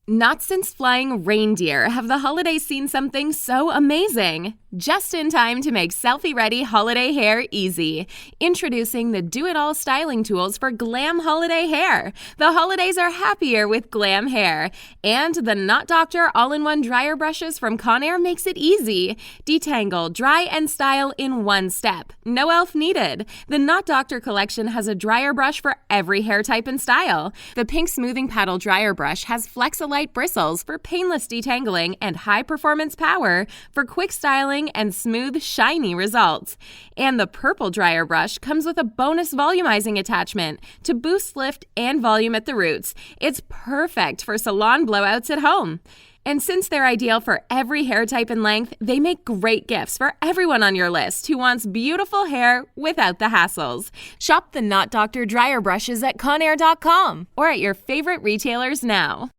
Not since flying reindeer have the holidays seen something so amazing. Just in time to make selfie-ready holiday hair easy. Introducing the do-it-all styling tools for glam holiday hair. The holidays are happier with glam hair. And the Knot Doctor all-in-one dryer brushes from Conair makes it easy. Detangle, dry, and style in one step. No elf needed. The Knot Doctor collection has a dryer brush for every hair type and style. The pink smoothing paddle dryer brush has Flexolite bristles for painless detangling and high-performance power for quick styling and smooth, shiny results. And the purple dryer brush comes with a bonus volumizing attachment to boost lift and volume at the roots. It's perfect for salon blowouts at home. And since they're ideal for every hair type and length, they make great gifts for everyone on your list who wants beautiful hair without the hassles. Shop the Knot Doctor dryer brushes at Conair.com or at your favorite retailers now.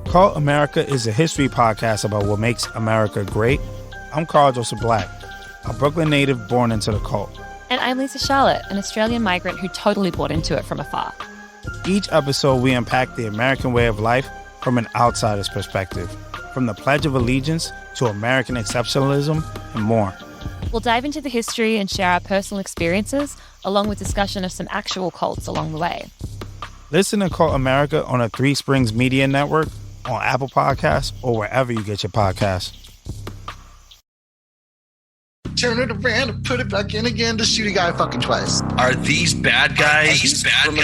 Cult America is a history podcast about what makes America great. I'm Carl Joseph Black, a Brooklyn native born into the cult. And I'm Lisa Charlotte, an Australian migrant who totally bought into it from afar. Each episode, we unpack the American way of life from an outsider's perspective, from the Pledge of Allegiance to American exceptionalism and more. We'll dive into the history and share our personal experiences, along with discussion of some actual cults along the way. Listen to Cult America on a Three Springs Media Network, on Apple Podcasts, or wherever you get your podcasts. Turn it around and put it back in again to shoot a guy fucking twice. Are these bad guys? Are these drug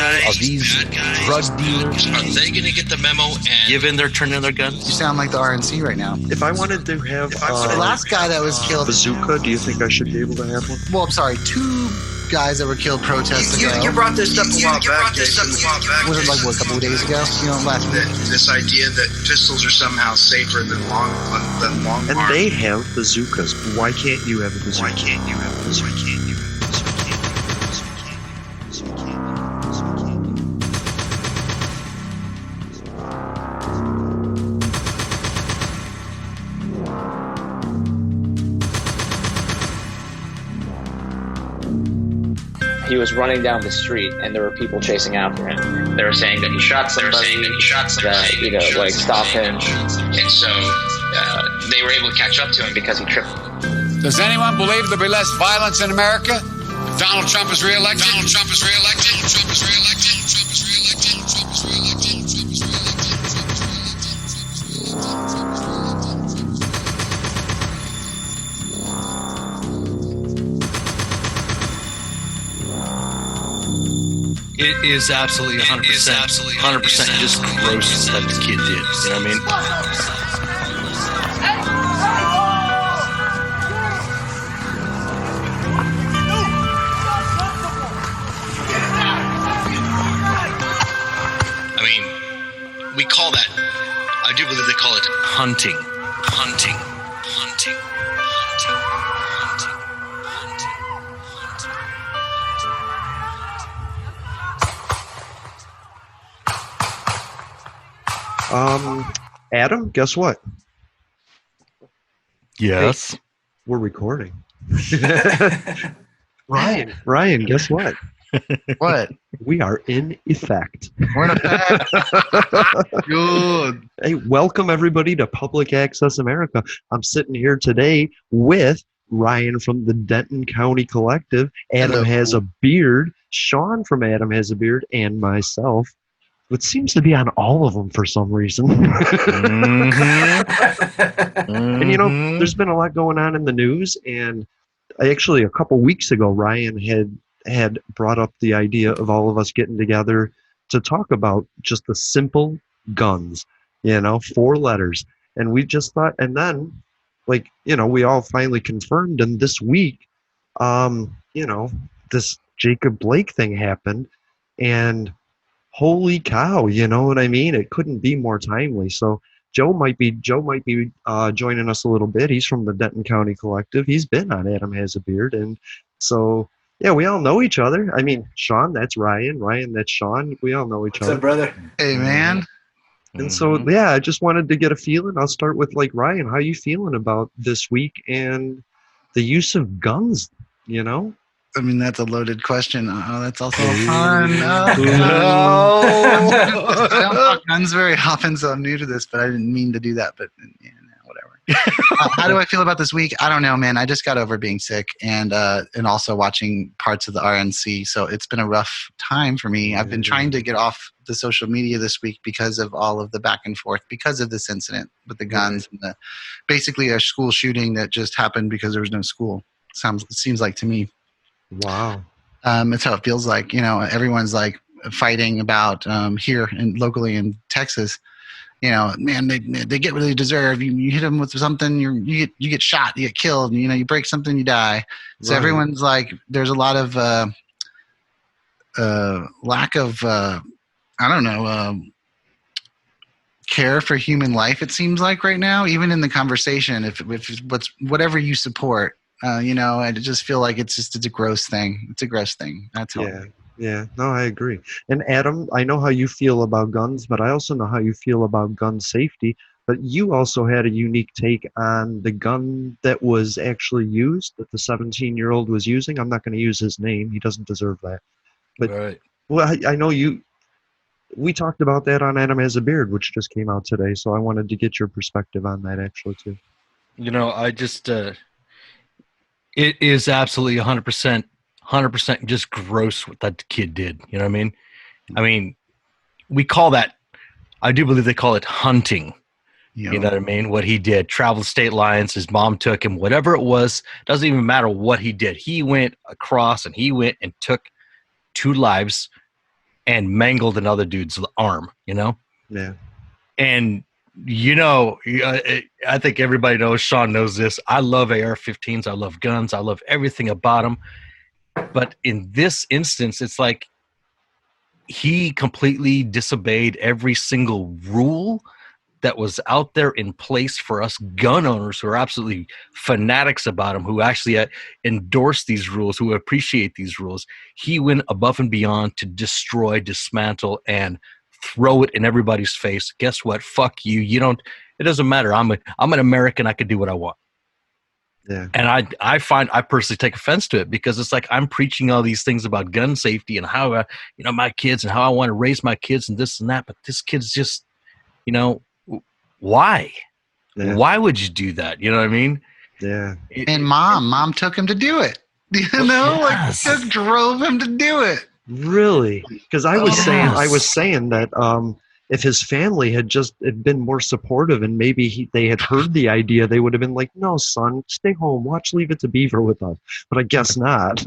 dealers? Are they going to get the memo and give in their turn in their guns? You sound like the RNC right now. If I wanted to have the last guy that was killed, bazooka, do you think I should be able to have one? Well, I'm sorry, two guys that were killed protests ago. You brought this up a while back. Was it like what, a couple of days ago? You know, last week. This idea that pistols are somehow safer than long arms. And they have bazookas. Why can't you have a bazooka? Why can't you have this? Why can't you have this? Why can't you have this? Why can't you have this? Why can't you have this? Why can't you have He was running down the street, and there were people chasing after him. They were saying that he shot somebody, that, you know, like, stop him. And so they were able to catch up to him because he tripped. Does anyone believe there'll be less violence in America if Donald Trump is reelected? Donald Trump is reelected. Donald Trump is reelected. Trump is reelected. Trump is reelected. Trump is It is absolutely 100%. 100% just gross that the kid did. You know what I mean? We call that, I do believe they call it hunting. Hunting. Hunting. Hunting. Adam, guess what? Yes. Hey, we're recording. Ryan, guess what? What? We are in effect. We're in effect. Good. Hey, welcome everybody to Public Access America. I'm sitting here today with Ryan from the Denton County Collective, Adam Has a Beard, Sean from Adam Has a Beard, and myself, which seems to be on all of them for some reason. And you know, there's been a lot going on in the news, and actually a couple weeks ago, Ryan had brought up the idea of all of us getting together to talk about just the simple guns, 4 letters. And we just thought, and then, we all finally confirmed. And this week, this Jacob Blake thing happened, and holy cow, you know what I mean? It couldn't be more timely. So Joe might be joining us a little bit. He's from the Denton County Collective. He's been on Adam Has a Beard. And so, yeah, we all know each other. I mean, Sean, that's Ryan. Ryan, that's Sean. We all know each other. What's up, brother? Hey, man. And so, yeah, I just wanted to get a feeling. I'll start with, Ryan, how you feeling about this week and the use of guns, I mean, that's a loaded question. Oh, that's also fun. I don't talk guns very often, so I'm new to this, but I didn't mean to do that. But yeah, whatever. How do I feel about this week? I don't know, man. I just got over being sick and also watching parts of the RNC. So it's been a rough time for me. I've been trying to get off the social media this week because of all of the back and forth, because of this incident with the guns and basically a school shooting that just happened because there was no school. Seems like to me. Wow. It's how it feels like. Everyone's like fighting about here and locally in Texas. Man, they get what they deserve. You hit them with something, you get shot, you get killed. You break something, you die. So everyone's like, there's a lot of lack of care for human life. It seems like right now, even in the conversation, if whatever you support. I just feel like it's a gross thing. It's a gross thing. That's all. Yeah. No, I agree. And Adam, I know how you feel about guns, but I also know how you feel about gun safety. But you also had a unique take on the gun that was actually used, that the 17-year-old was using. I'm not going to use his name. He doesn't deserve that. But well, I know you. We talked about that on Adam Has a Beard, which just came out today. So I wanted to get your perspective on that actually too. I just. It is absolutely 100% just gross what that kid did. You know what I mean? I mean, we call that, I do believe they call it hunting. You know what I mean? What he did, traveled state lines, his mom took him, whatever it was, doesn't even matter what he did. He went across and he went and took 2 lives and mangled another dude's arm, Yeah. And I think everybody knows, Sean knows this. I love AR-15s. I love guns. I love everything about them. But in this instance, it's like he completely disobeyed every single rule that was out there in place for us gun owners who are absolutely fanatics about them, who actually endorse these rules, who appreciate these rules. He went above and beyond to destroy, dismantle, and throw it in everybody's face. Guess what? Fuck you. It doesn't matter. I'm an American. I can do what I want. Yeah. And I personally take offense to it because it's like I'm preaching all these things about gun safety and how, my kids and how I want to raise my kids and this and that. But this kid's just, why? Yeah. Why would you do that? You know what I mean? Yeah. And mom took him to do it. Just drove him to do it. Really? Because I was saying that if his family had been more supportive and maybe they had heard the idea, they would have been like, "No, son, stay home, watch Leave It to Beaver with us." But I guess not.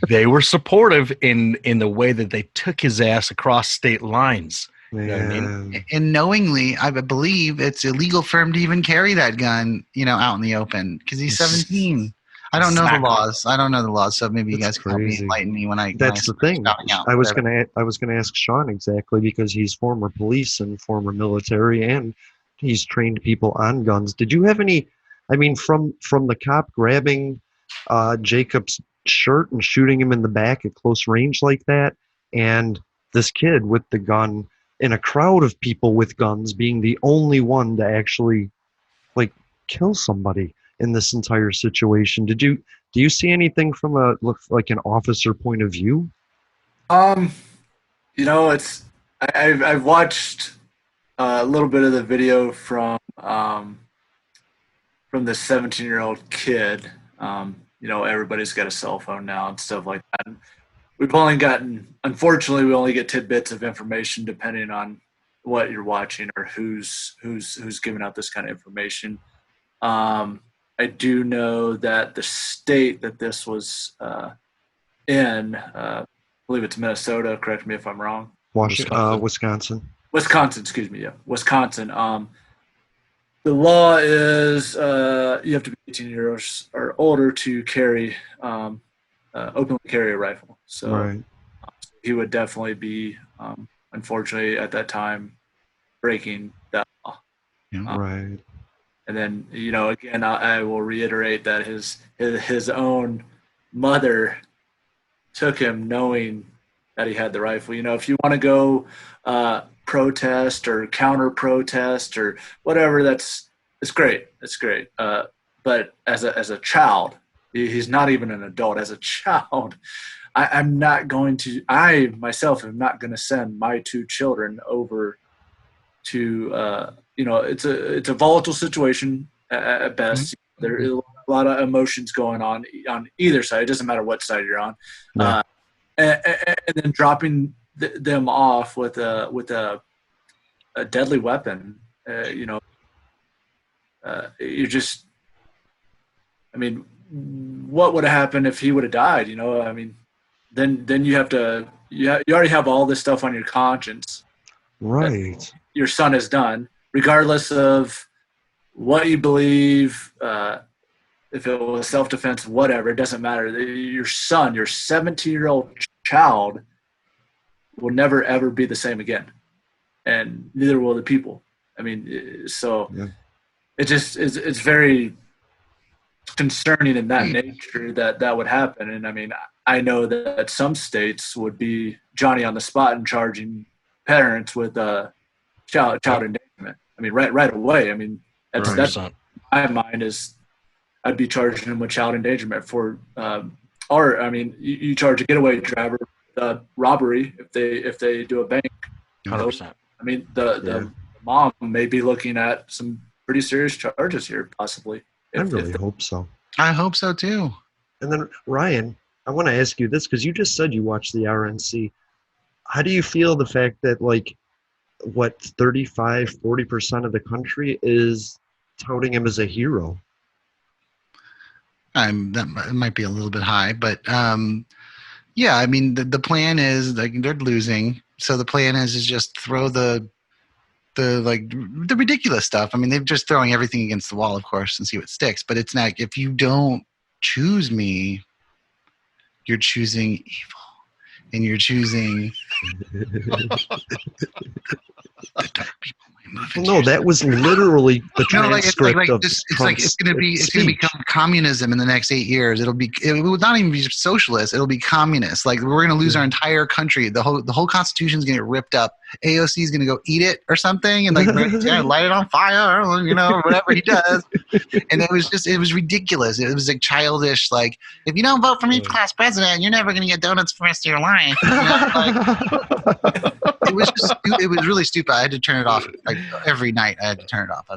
They were supportive in the way that they took his ass across state lines. You know what I mean? And knowingly, I believe it's illegal for him to even carry that gun, out in the open because he's 17. I don't know the laws. So maybe you guys can help me enlighten me when I. That's the thing. I was gonna ask Sean exactly because he's former police and former military, and he's trained people on guns. Did you have any? I mean, from the cop grabbing Jacob's shirt and shooting him in the back at close range like that, and this kid with the gun in a crowd of people with guns being the only one to actually kill somebody in this entire situation. Do you see anything from an officer point of view? It's I've watched a little bit of the video from the 17-year-old kid. Everybody's got a cell phone now and stuff like that. And unfortunately, we only get tidbits of information depending on what you're watching or who's giving out this kind of information. I do know that the state that this was in, I believe it's Minnesota, correct me if I'm wrong. Wisconsin. Wisconsin, excuse me, yeah. Wisconsin. The law is you have to be 18 years or older to carry, openly carry a rifle. So he would definitely be, unfortunately, at that time, breaking that law. Right. And then, again, I will reiterate that his own mother took him knowing that he had the rifle. If you want to go protest or counter protest or whatever, it's great. It's great. But as a child, He's not even an adult. As a child, I myself am not going to send my 2 children over to, it's a volatile situation at best. Mm-hmm. There is a lot of emotions going on either side. It doesn't matter what side you're on. Yeah. And then dropping them off with a deadly weapon, you're just, what would have happened if he would have died? Then you already have all this stuff on your conscience. Right. Your son has done, regardless of what you believe, if it was self-defense, whatever, it doesn't matter. Your son, your 17-year-old child will never, ever be the same again. And neither will the people. It's very concerning in that nature that would happen. And I know that some states would be Johnny on the spot and charging parents with child endangerment. Right away. That's my mind is I'd be charging them with child endangerment for, you charge a getaway driver robbery if they do a bank. 100%. The mom may be looking at some pretty serious charges here, possibly. I really hope so. I hope so too. And then Ryan, I want to ask you this because you just said you watched the RNC. How do you feel the fact that 35-40% of the country is touting him as a hero? That might be a little bit high, but the plan is they're losing, so the plan is just throw the ridiculous stuff. They're just throwing everything against the wall, of course, and see what sticks. But it's not, if you don't choose me, you're choosing evil, and you're choosing the dark people. No, that was literally the transcript of it's going to become communism in the next 8 years. It will not even be socialist. It'll be communist. We're going to lose our entire country. The whole Constitution is going to get ripped up. AOC is going to go eat it or something and light it on fire, whatever he does. And it was ridiculous. It was childish. If you don't vote for me for class president, you're never going to get donuts for the rest of your life. It was really stupid. I had to turn it off. Every night I had to turn it off.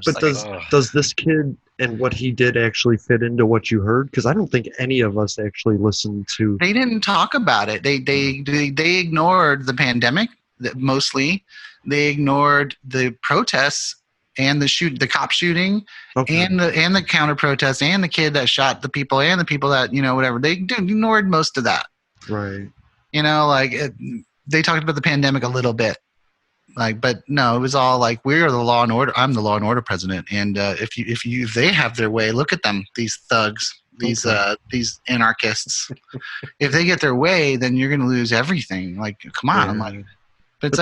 Does this kid and what he did actually fit into what you heard? Because I don't think any of us actually listened to. They didn't talk about it. They ignored the pandemic mostly. They ignored the protests and the cop shooting, and the counter protests and the kid that shot the people and the people that whatever. They ignored most of that. Right. They talked about the pandemic a little bit. But no, it was all we are the law and order. I'm the law and order president, and if they have their way, look at them, these thugs, these anarchists. If they get their way, then you're going to lose everything. Come on, but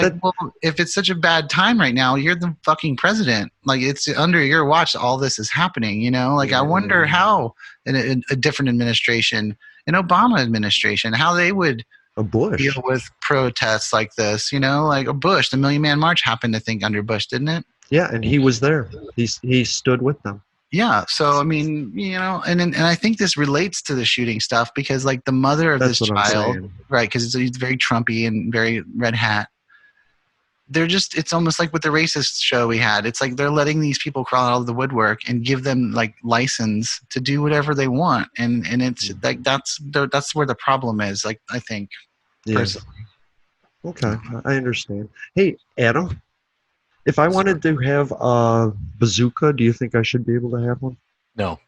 if it's such a bad time right now, you're the fucking president. It's under your watch. All this is happening. I wonder how in a different administration, an Obama administration, how they would. A Bush. Deal with protests like this, a Bush. The Million Man March happened, I think, under Bush, didn't it? Yeah, and he was there. He stood with them. Yeah, so and I think this relates to the shooting stuff because, the mother of this child, right? Because it's very Trumpy and very red hat. It's almost like with the racist show we had. It's they're letting these people crawl out of the woodwork and give them license to do whatever they want, and it's that's where the problem is. I think. Personally. Okay, I understand. Hey, Adam, if I wanted to have a bazooka, do you think I should be able to have one? No.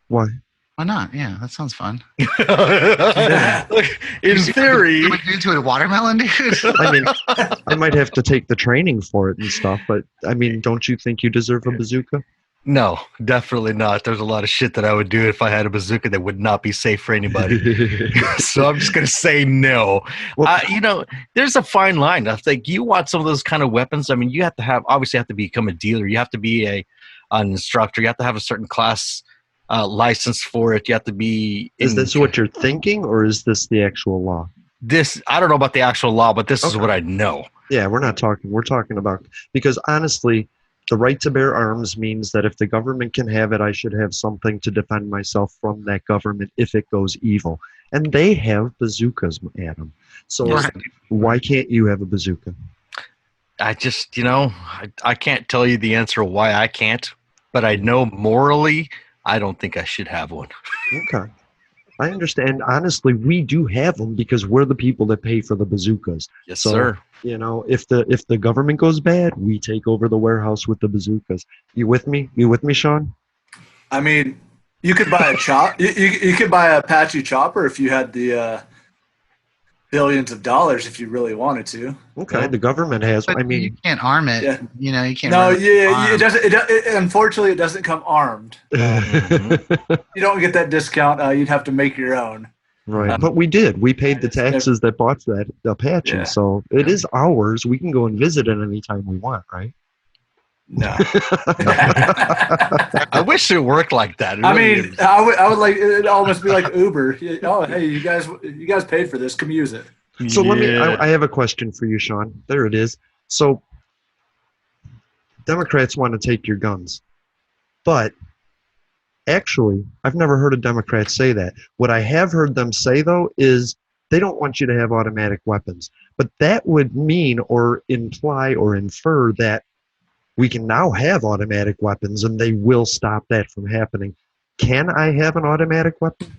Why? Why not? Yeah, that sounds fun. In theory. Would you do a watermelon, dude? I might have to take the training for it and stuff, but don't you think you deserve a bazooka? No, definitely not. There's a lot of shit that I would do if I had a bazooka that would not be safe for anybody. So I'm just going to say no. Well, there's a fine line. I think you want some of those kind of weapons. You have to become a dealer. You have to be an instructor. You have to have a certain class license for it. You have to be. Is this what you're thinking, or is this the actual law? I don't know about the actual law, but this is what I know. Yeah, we're not talking. We're talking about, because honestly, The right to bear arms means that if the government can have it, I should have something to defend myself from that government if it goes evil. And they have bazookas, Adam. So Right. why can't you have a bazooka? I just, I can't tell you the answer why I can't, but I know morally, I don't think I should have one. Okay. I understand. Honestly, we do have them because we're the people that pay for the bazookas. Yes, So, sir. If the government goes bad, we take over the warehouse with the bazookas. You with me? You with me, Sean? I mean, you could buy a you could buy a Apache chopper if you had the billions of dollars if you really wanted to. Okay, the government has. But I mean, you can't arm it. Yeah. You can't. No, really arm. it doesn't. Unfortunately, it doesn't come armed. You don't get that discount. You'd have to make your own. right. But we did. We paid the taxes that bought that Apache, Yeah. so it is ours. We can go and visit it anytime we want, right? No. I wish it worked like that. It I really mean, is. I would like it almost be like Uber. Oh, hey, you guys paid for this. Come use it. So let me. Yeah. I have a question for you, Sean. There it is. So Democrats want to take your guns, but actually, I've never heard a Democrat say that. What I have heard them say though is they don't want you to have automatic weapons. But that would mean or imply or infer that we can now have automatic weapons, and they will stop that from happening. Can I have an automatic weapon?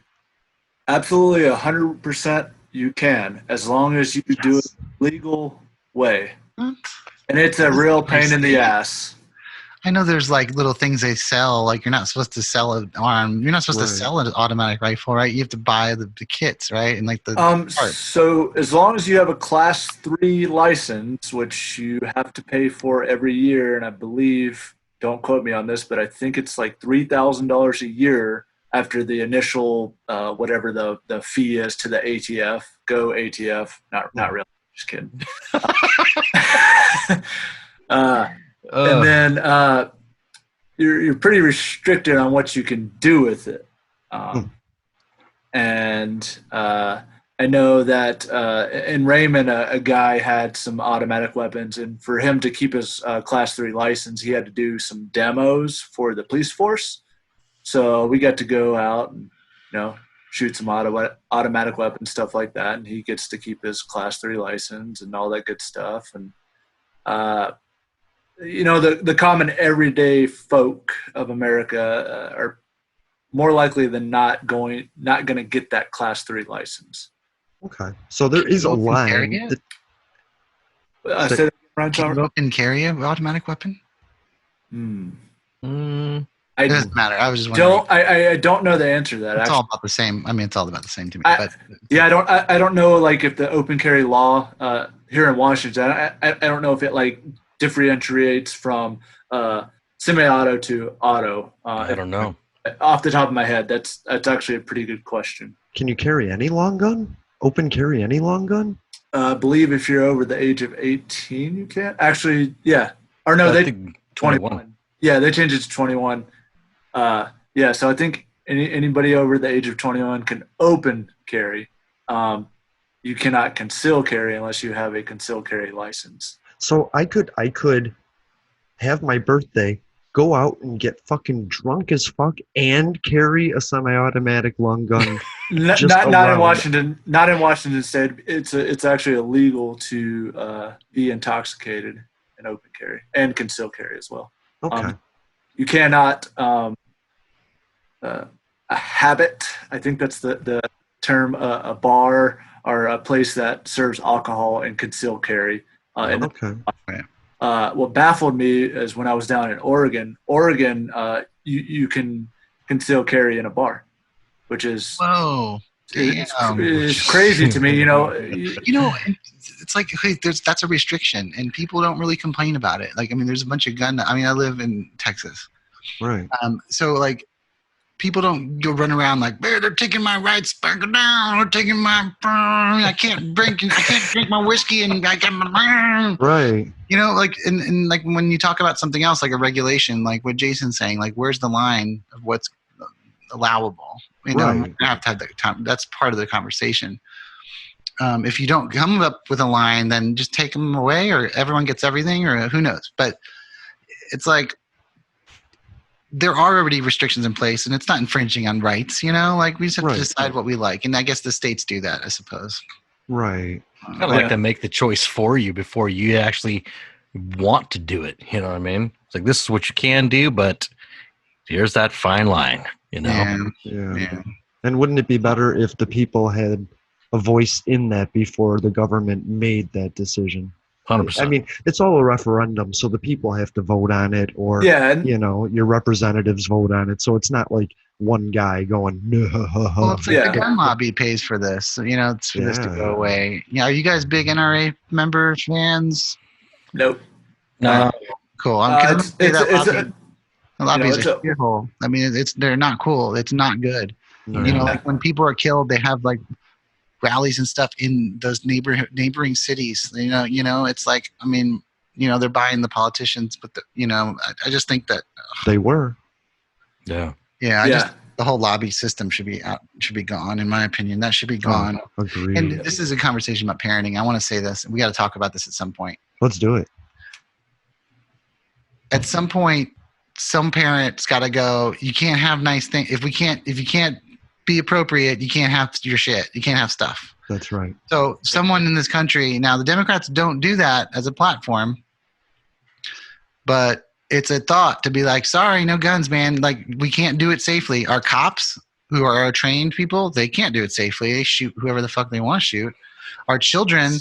Absolutely, 100%. You can, as long as you do it the legal way. And it's a real pain in the ass. I know there's like little things they sell. Like you're not supposed to sell an arm. You're not supposed to sell an automatic rifle, right? You have to buy the kits, right? And like the parts. So as long as you have a Class 3 license, which you have to pay for every year, and I believe, don't quote me on this, but I think it's like $3,000 a year after the initial whatever the fee is to the ATF. Go ATF. Not really. Just kidding. And then you're pretty restricted on what you can do with it. And I know that in Raymond, a guy had some automatic weapons, and for him to keep his Class 3 license, he had to do some demos for the police force. So we got to go out and, shoot some automatic weapons, stuff like that, and he gets to keep his Class 3 license and all that good stuff. And the common everyday folk of America are more likely than not going to get that Class 3 license. Okay, so there is a line. I said, Can you open carry an automatic weapon? It doesn't matter. I was just wondering. I don't know the answer to that. It's all about the same. I mean, it's all about the same to me. I don't know, like, if the open carry law here in Washington, I don't know if it like differentiates from semi-auto to auto. I don't know. Off the top of my head, that's actually a pretty good question. Can you carry any long gun? Open carry any long gun? I believe if you're over the age of 18, you can. Actually, yeah. Or no, they 21. Yeah, they changed it to 21. So I think anybody over the age of 21 can open carry. You cannot conceal carry unless you have a concealed carry license. So I could have my birthday, go out and get fucking drunk as fuck and carry a semi-automatic long gun. Not in Washington. Not in Washington State. It's actually illegal to be intoxicated and open carry and conceal carry as well. Okay. You cannot a habit. I think that's the term. A bar or a place that serves alcohol and concealed carry. What baffled me is when I was down in Oregon. You can conceal carry in a bar, which is it's crazy to me. It's like, hey, that's a restriction, and people don't really complain about it. Like, I mean, there's a bunch of gun. I mean, I live in Texas, right? So like, people don't go run around like, they're taking my rights back down. They're taking my. I can't drink my whiskey, and I got my. Right. Like, and like when you talk about something else, like a regulation, like what Jason's saying, like, where's the line of what's allowable? Right. You have to have that time. That's part of the conversation. If you don't come up with a line, then just take them away, or everyone gets everything, or who knows. But it's like there are already restrictions in place, and it's not infringing on rights. Like we just have to decide what we like, and I guess the states do that, I suppose. Right. Kind of like to make the choice for you before you actually want to do it. You know what I mean? It's like, this is what you can do, but here's that fine line. Yeah. And wouldn't it be better if the people had a voice in that before the government made that decision? 100%. I mean, it's all a referendum, so the people have to vote on it, or your representatives vote on it. So it's not like one guy going, no. Well, it's like the gun lobby pays for this. It's for this to go away. Are you guys big NRA members, fans? Nope. No. Cool. The lobby is a shithole. I mean, they're not cool. It's not good. Like when people are killed, they have like rallies and stuff in those neighboring cities. It's like, I mean, they're buying the politicians, but I just think that they were. Yeah. Yeah. The whole lobby system should be gone, in my opinion. That should be gone. Agreed. And this is a conversation about parenting. I want to say this. We got to talk about this at some point. Let's do it. At some point, some parents got to go. You can't have nice things. If you can't be appropriate, you can't have your shit. You can't have stuff. That's right. So someone in this country, now the Democrats don't do that as a platform, but it's a thought to be like, sorry, no guns, man. Like, we can't do it safely. Our cops, who are our trained people, they can't do it safely. They shoot whoever the fuck they want to shoot. Our children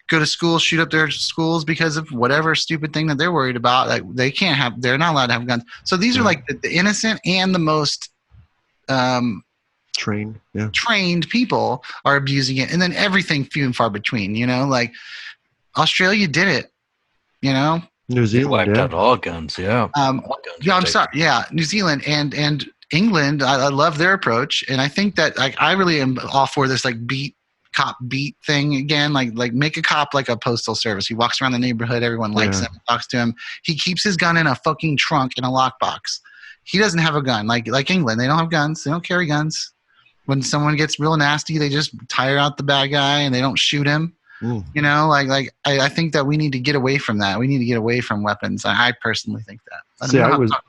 go to school, shoot up their schools because of whatever stupid thing that they're worried about. Like, they're not allowed to have guns. So these are like the innocent and the most trained people are abusing it. And then everything few and far between, like Australia did it, New Zealand wiped out all guns. Yeah. I'm sorry. Yeah. New Zealand and England. I love their approach. And I think that I really am all for this cop beat thing again. Like make a cop like a postal service. He walks around the neighborhood. Everyone likes him, talks to him. He keeps his gun in a fucking trunk in a lockbox. He doesn't have a gun. Like England, they don't have guns. They don't carry guns. When someone gets real nasty, they just tire out the bad guy and they don't shoot him. I think that we need to get away from that. We need to get away from weapons. I personally think that.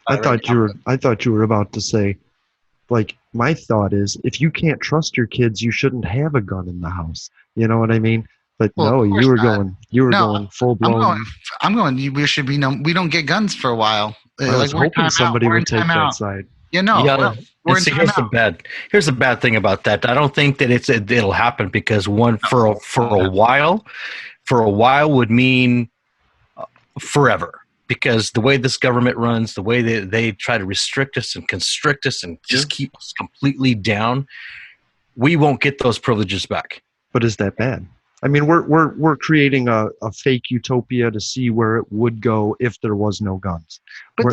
I thought you were about to say, like, my thought is, if you can't trust your kids, you shouldn't have a gun in the house. You know what I mean? But no, you were going full blown. We should be we don't get guns for a while. I was hoping somebody would take that side. Here's the bad thing about that. I don't think that it'll happen because for a while would mean forever. Because the way this government runs, the way they try to restrict us and constrict us and just keep us completely down, we won't get those privileges back. But is that bad? I mean, we're creating a fake utopia to see where it would go if there was no guns. But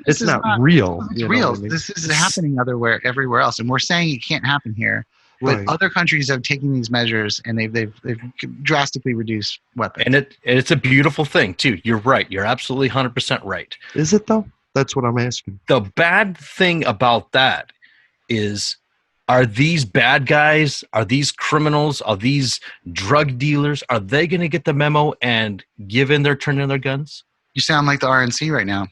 it's not real. It's real. I mean? This is happening everywhere else, and we're saying it can't happen here. But other countries have taken these measures, and they've drastically reduced weapons. And it's a beautiful thing too. You're right. You're absolutely 100% right. Is it though? That's what I'm asking. The bad thing about that is, are these bad guys, are these criminals, are these drug dealers, are they going to get the memo and turn in their guns? You sound like the RNC right now.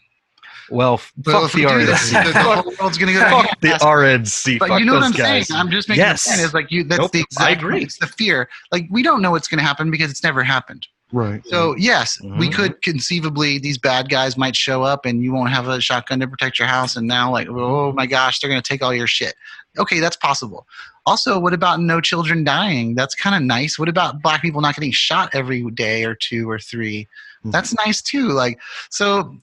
Well, fuck the RNC. The whole world's going to go fuck the RNC. But fuck you know those what I'm guys. saying? I'm just making a point. It's like that's the exact I agree. It's the fear. Like, we don't know what's going to happen because it's never happened. Right. So yes, we could conceivably, these bad guys might show up and you won't have a shotgun to protect your house. And now, like, oh my gosh, they're going to take all your shit. Okay, that's possible. Also, what about no children dying? That's kind of nice. What about black people not getting shot every day or 2 or 3? That's nice too. Like, so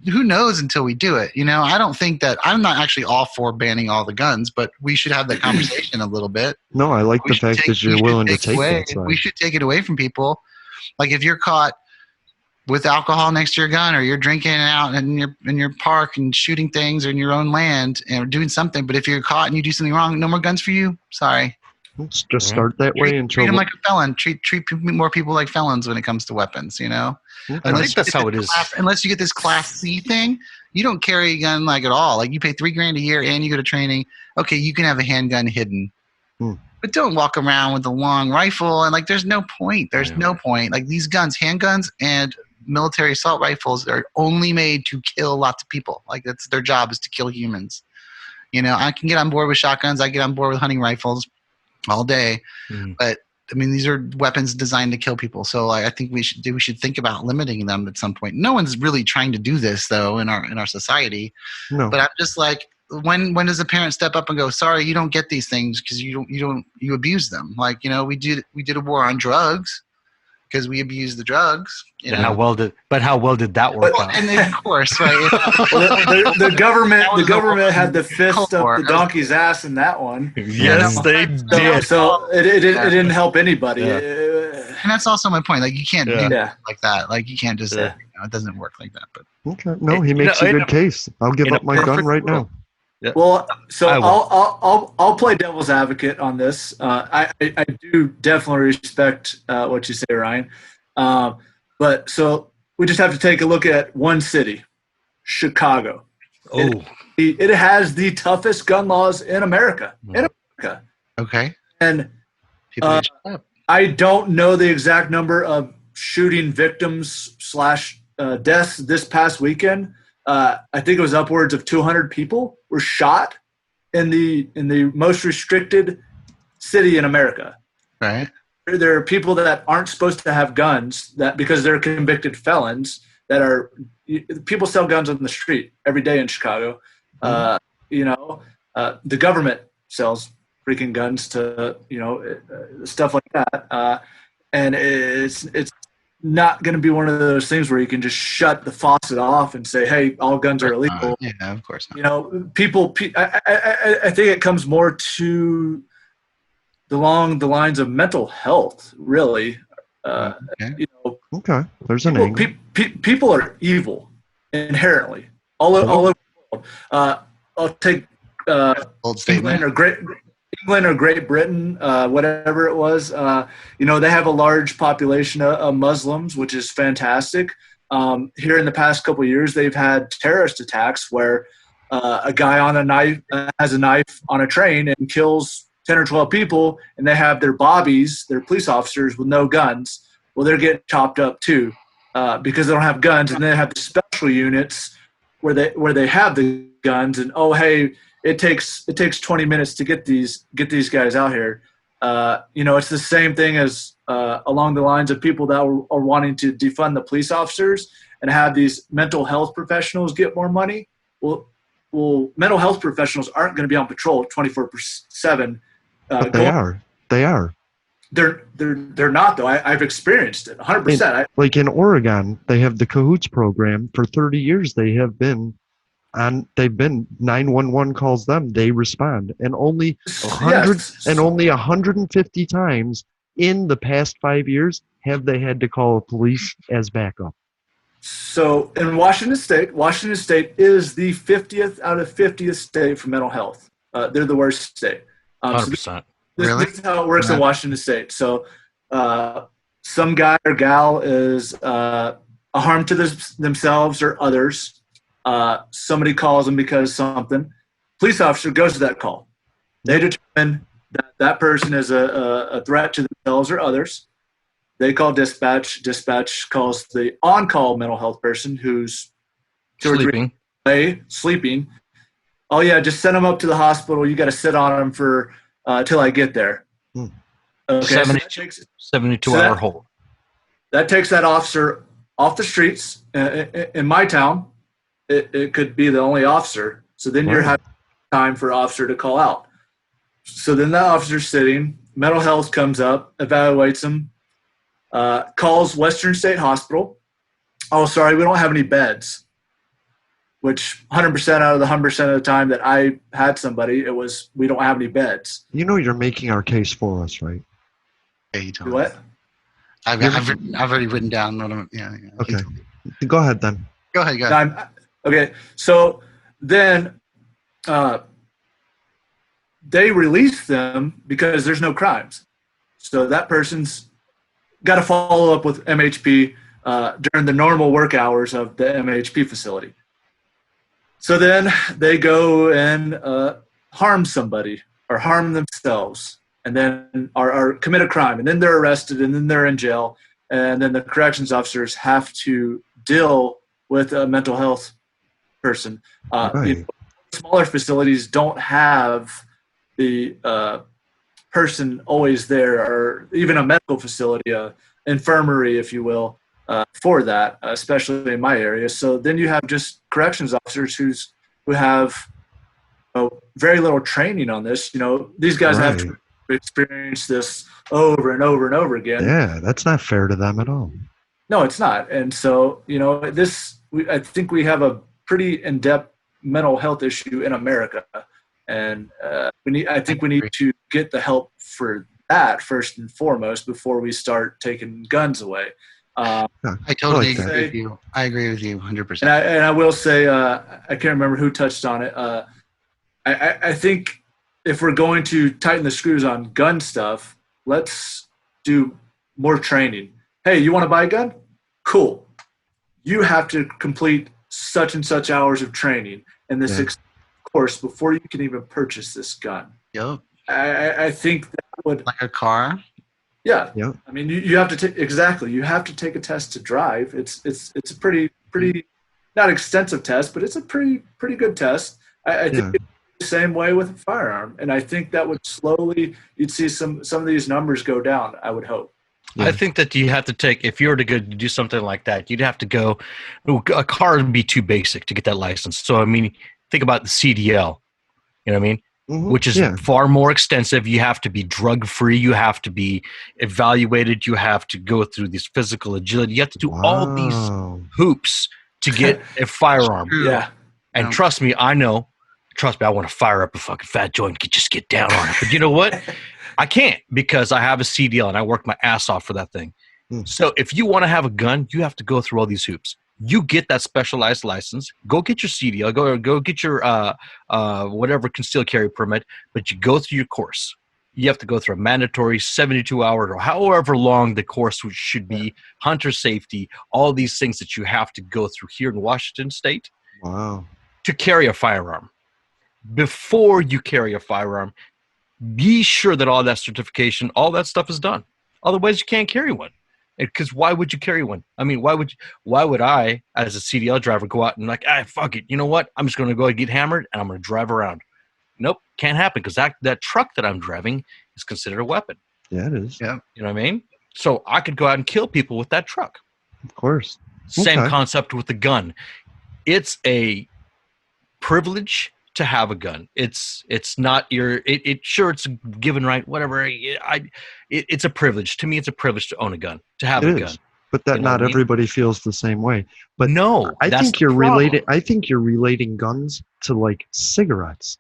who knows until we do it? I don't think that I'm not actually all for banning all the guns, but we should have the conversation a little bit. No, I like the fact that you're willing to take that side. We should take it away from people. Like, if you're caught with alcohol next to your gun, or you're drinking out in your park and shooting things or in your own land and doing something, but if you're caught and you do something wrong, no more guns for you. Sorry. Let's just start that way and treat them like a felon. Treat more people like felons when it comes to weapons. I think that's how it is. Unless you get this Class C thing, you don't carry a gun like at all. Like, you pay $3,000 a year and you go to training. Okay, you can have a handgun hidden. But don't walk around with a long rifle, and like, there's no point. There's no point. Like, these guns, handguns and military assault rifles are only made to kill lots of people. Like that's their job, is to kill humans. I can get on board with shotguns. I get on board with hunting rifles all day, but I mean, these are weapons designed to kill people. So I think we should think about limiting them at some point. No one's really trying to do this though in our society. No. But I'm just like, when does a parent step up and go, sorry, you don't get these things because you abuse them? Like, we did a war on drugs because we abused the drugs. How well did that work out? And then, of course, right? the government had the fist up the donkey's ass in that one. Yes, they did. So it didn't help anybody. Yeah. And that's also my point. Like, you can't do it like that. Like, you can't just it doesn't work like that. But okay, no, he makes a good case. I'll give up my gun right now. Yeah. Well, so I'll play devil's advocate on this. I do definitely respect what you say, Ryan. But so we just have to take a look at one city, Chicago. Oh, it has the toughest gun laws in America. Okay. And I don't know the exact number of shooting victims / deaths this past weekend. I think it was upwards of 200 people were shot in the most restricted city in America. Right. There are people that aren't supposed to have guns that because they're convicted felons that are people sell guns on the street every day in Chicago. The government sells freaking guns to stuff like that, and it's not going to be one of those things where you can just shut the faucet off and say, hey, all guns are illegal. Yeah, of course not. People I think it comes more to along the lines of mental health, really. Okay, there's an angle. People are evil inherently all over the world. I'll take Old statement. England or Great Britain, whatever it was. They have a large population of Muslims, which is fantastic. Here in the past couple of years, they've had terrorist attacks where a guy has a knife on a train and kills 10 or 12 people, and they have their bobbies, their police officers with no guns. Well, they're getting chopped up too because they don't have guns, and they have the special units where they have the guns. And hey, it takes 20 minutes to get these guys out here. It's the same thing as along the lines of people that are wanting to defund the police officers and have these mental health professionals get more money. Well, mental health professionals aren't going to be on patrol 24/7. But they are. They're not though. I've experienced it 100%. Like in Oregon, they have the Cahoots program. For 30 years, they've been 911 calls them, they respond, and only 150 times in the past 5 years have they had to call a police as backup. So in Washington State is the 50th out of 50th state for mental health. They're the worst state. 100%. This is how it works in Washington State. So some guy or gal is a harm to themselves or others. Somebody calls them because something. Police officer goes to that call. They determine that person is a threat to themselves or others. They call dispatch. Dispatch calls the on-call mental health person who's Sleeping. Sleeping. Oh yeah, just send them up to the hospital. You got to sit on them for till I get there. Okay, 72-hour hold. That takes that officer off the streets. In my town, it could be the only officer. So then you're having time for officer to call out. So then that officer's sitting. Mental health comes up, evaluates him, calls Western State Hospital. Oh, sorry, we don't have any beds. Which 100% out of the 100% of the time that I had somebody, it was, we don't have any beds. You're making our case for us, right? Yeah, you told me. What? I've already written down what I'm. Yeah. Okay. Go ahead then. Go ahead. Okay. So then they release them because there's no crimes. So that person's got to follow up with MHP during the normal work hours of the MHP facility. So then they go and harm somebody or harm themselves and then or commit a crime. And then they're arrested and then they're in jail. and then the corrections officers have to deal with a mental health person. Smaller facilities don't have the person always there, or even a medical facility, infirmary, if you will, for that, especially in my area. So then you have just corrections officers who have very little training on this. These guys have to experience this over and over and over again. Yeah, that's not fair to them at all. No, it's not. And so, I think we have a pretty in-depth mental health issue in America. And I think we need to get the help for that first and foremost before we start taking guns away. I totally agree with you. I agree with you 100%. And I will say, I can't remember who touched on it. I think if we're going to tighten the screws on gun stuff, let's do more training. Hey, you want to buy a gun? Cool. You have to complete such and such hours of training in this course before you can even purchase this gun. Yep. I think that would, like a car. Yeah. Yep. I mean, you have to take You have to take a test to drive. It's a pretty not extensive test, but it's a pretty good test. I think it's the same way with a firearm, and I think that would slowly you'd see some of these numbers go down. I would hope. Yeah. I think that you have to take, if you were to go do something like that, you'd have to go, a car would be too basic to get that license. So, I mean, think about the CDL, you know what I mean? Mm-hmm. Which is far more extensive. You have to be drug-free. You have to be evaluated. You have to go through this physical agility. You have to do all these hoops to get a firearm. Yeah. And trust me, I know. Trust me, I want to fire up a fucking fat joint and just get down on it. But you know what? I can't, because I have a CDL and I work my ass off for that thing. So if you want to have a gun, you have to go through all these hoops. You get that specialized license. Go get your CDL. Go get your whatever concealed carry permit. But you go through your course. You have to go through a mandatory 72 hours or however long the course should be. Hunter safety, all these things that you have to go through here in Washington State. Wow. To carry a firearm. Before you carry a firearm, be sure that all that certification, all that stuff is done. Otherwise, you can't carry one. Because why would you carry one? I mean, why would I, as a CDL driver, go out and fuck it. You know what? I'm just going to go and get hammered, and I'm going to drive around. Nope, can't happen, because that truck that I'm driving is considered a weapon. Yeah, it is. Yeah. You know what I mean? So I could go out and kill people with that truck. Of course. Same concept with the gun. It's a privilege to have a gun. It's not your sure, it's a given right, whatever. It's a privilege. To me, it's a privilege to own a gun, to have a gun. But that not everybody feels the same way. But no, I think you're related. I think you're relating guns to like cigarettes.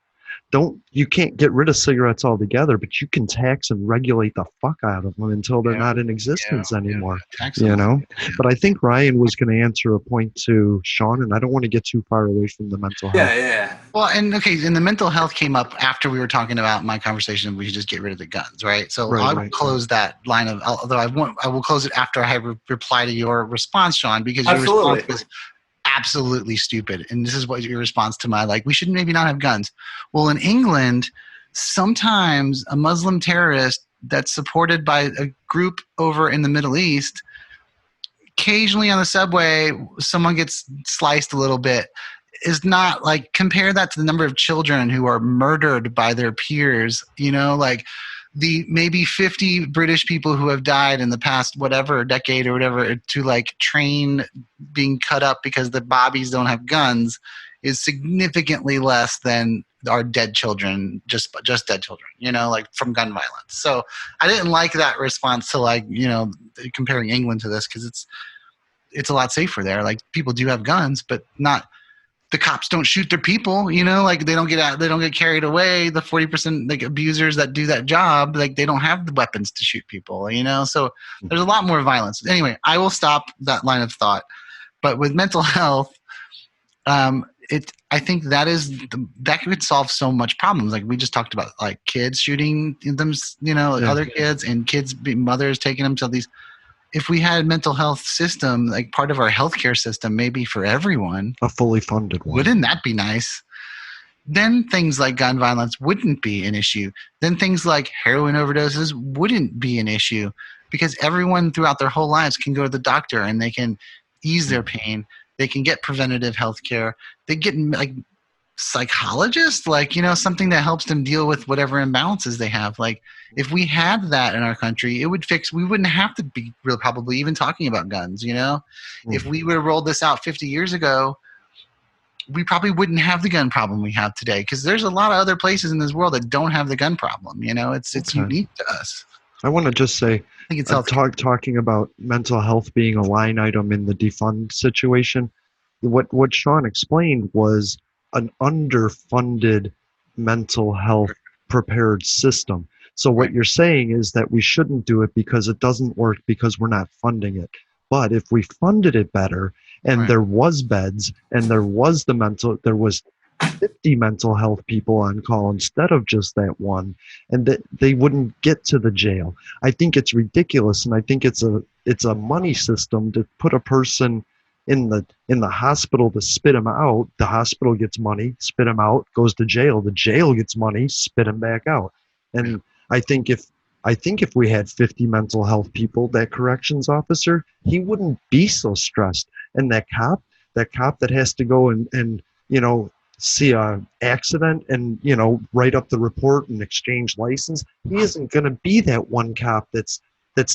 You can't get rid of cigarettes altogether, but you can tax and regulate the fuck out of them until they're not in existence anymore. You know? But I think Ryan was going to answer a point to Sean, and I don't want to get too far away from the mental health. Yeah. Well, and the mental health came up after we were talking about my conversation. We should just get rid of the guns, right? So I will close that line of, although I will close it after I reply to your response, Sean, because your response was absolutely stupid. And this is what your response to my, we should maybe not have guns. Well, in England, sometimes a Muslim terrorist that's supported by a group over in the Middle East, occasionally on the subway, someone gets sliced a little bit. Is not compare that to the number of children who are murdered by their peers, the maybe 50 British people who have died in the past whatever decade or whatever to train being cut up because the bobbies don't have guns is significantly less than our dead children, just dead children, from gun violence. So I didn't like that response to comparing England to this, because it's a lot safer there. People do have guns, but not. The cops don't shoot their people, they don't get out, they don't get carried away. The 40% abusers that do that job, they don't have the weapons to shoot people, So there's a lot more violence. Anyway, I will stop that line of thought. But with mental health, I think that could solve so much problems. We just talked about kids shooting them, other kids, and mothers taking them to these. If we had a mental health system, part of our healthcare system, maybe for everyone, a fully funded one, wouldn't that be nice? Then things like gun violence wouldn't be an issue. Then things like heroin overdoses wouldn't be an issue. because everyone throughout their whole lives can go to the doctor and they can ease their pain. They can get preventative health care. They get like psychologists, like, something that helps them deal with whatever imbalances they have. Like, if we had that in our country, it would fix, we wouldn't have to be real probably even talking about guns, If we would have rolled this out 50 years ago, we probably wouldn't have the gun problem we have today, because there's a lot of other places in this world that don't have the gun problem. It's unique to us. I want to just say, I think it's talking about mental health being a line item in the defund situation. What Sean explained was an underfunded mental health prepared system. So what you're saying is that we shouldn't do it because it doesn't work because we're not funding it. But if we funded it better, and there was beds, and there was 50 mental health people on call instead of just that one, and that they wouldn't get to the jail. I think it's ridiculous, and I think it's a money system to put a person in the hospital to spit him out. The hospital gets money, spit him out, goes to jail. The jail gets money, spit him back out. And I think if we had 50 mental health people, that corrections officer, he wouldn't be so stressed. And that cop that has to go and see a accident and write up the report and exchange license, he isn't going to be that one cop that's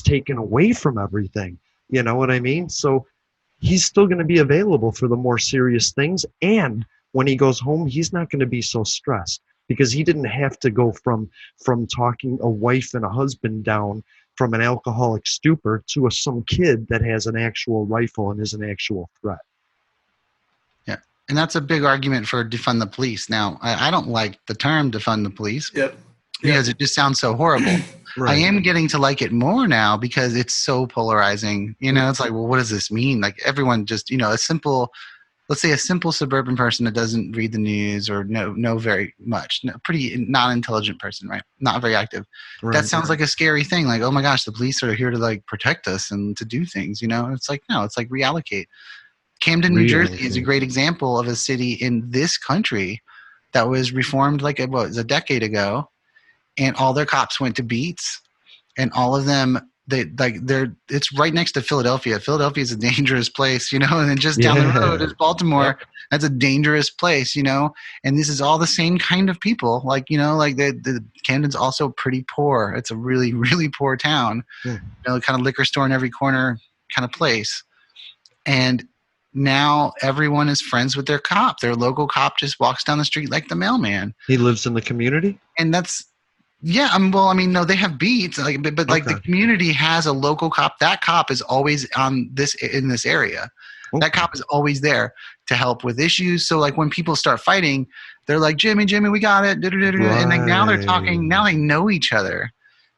taken away from everything. You know what I mean? So he's still going to be available for the more serious things, and when he goes home, he's not going to be so stressed because he didn't have to go from talking a wife and a husband down from an alcoholic stupor to some kid that has an actual rifle and is an actual threat. Yeah, and that's a big argument for defund the police. Now, I don't like the term defund the police. Because it just sounds so horrible. I am getting to like it more now because it's so polarizing. It's like, well, what does this mean? Like, everyone just, let's say a simple suburban person that doesn't read the news or know very much, pretty non-intelligent person, right? Not very active. That sounds like a scary thing. Like, oh my gosh, the police are here to like protect us and to do things, It's like, no, it's like reallocate. Camden, New Jersey is a great example of a city in this country that was reformed like it was a decade ago. And all their cops went to beats, and all of them, it's right next to Philadelphia. Philadelphia is a dangerous place, and then just down the road is Baltimore. That's a dangerous place, and this is all the same kind of people. Like, the Camden's also pretty poor. It's a really, really poor town, kind of liquor store in every corner kind of place. And now everyone is friends with their cop. Their local cop just walks down the street like the mailman. He lives in the community? And that's, no, they have beats, but the community has a local cop. That cop is always in this area. Okay. That cop is always there to help with issues. So like when people start fighting, they're like, Jimmy, we got it. And like now they're talking. Now they know each other.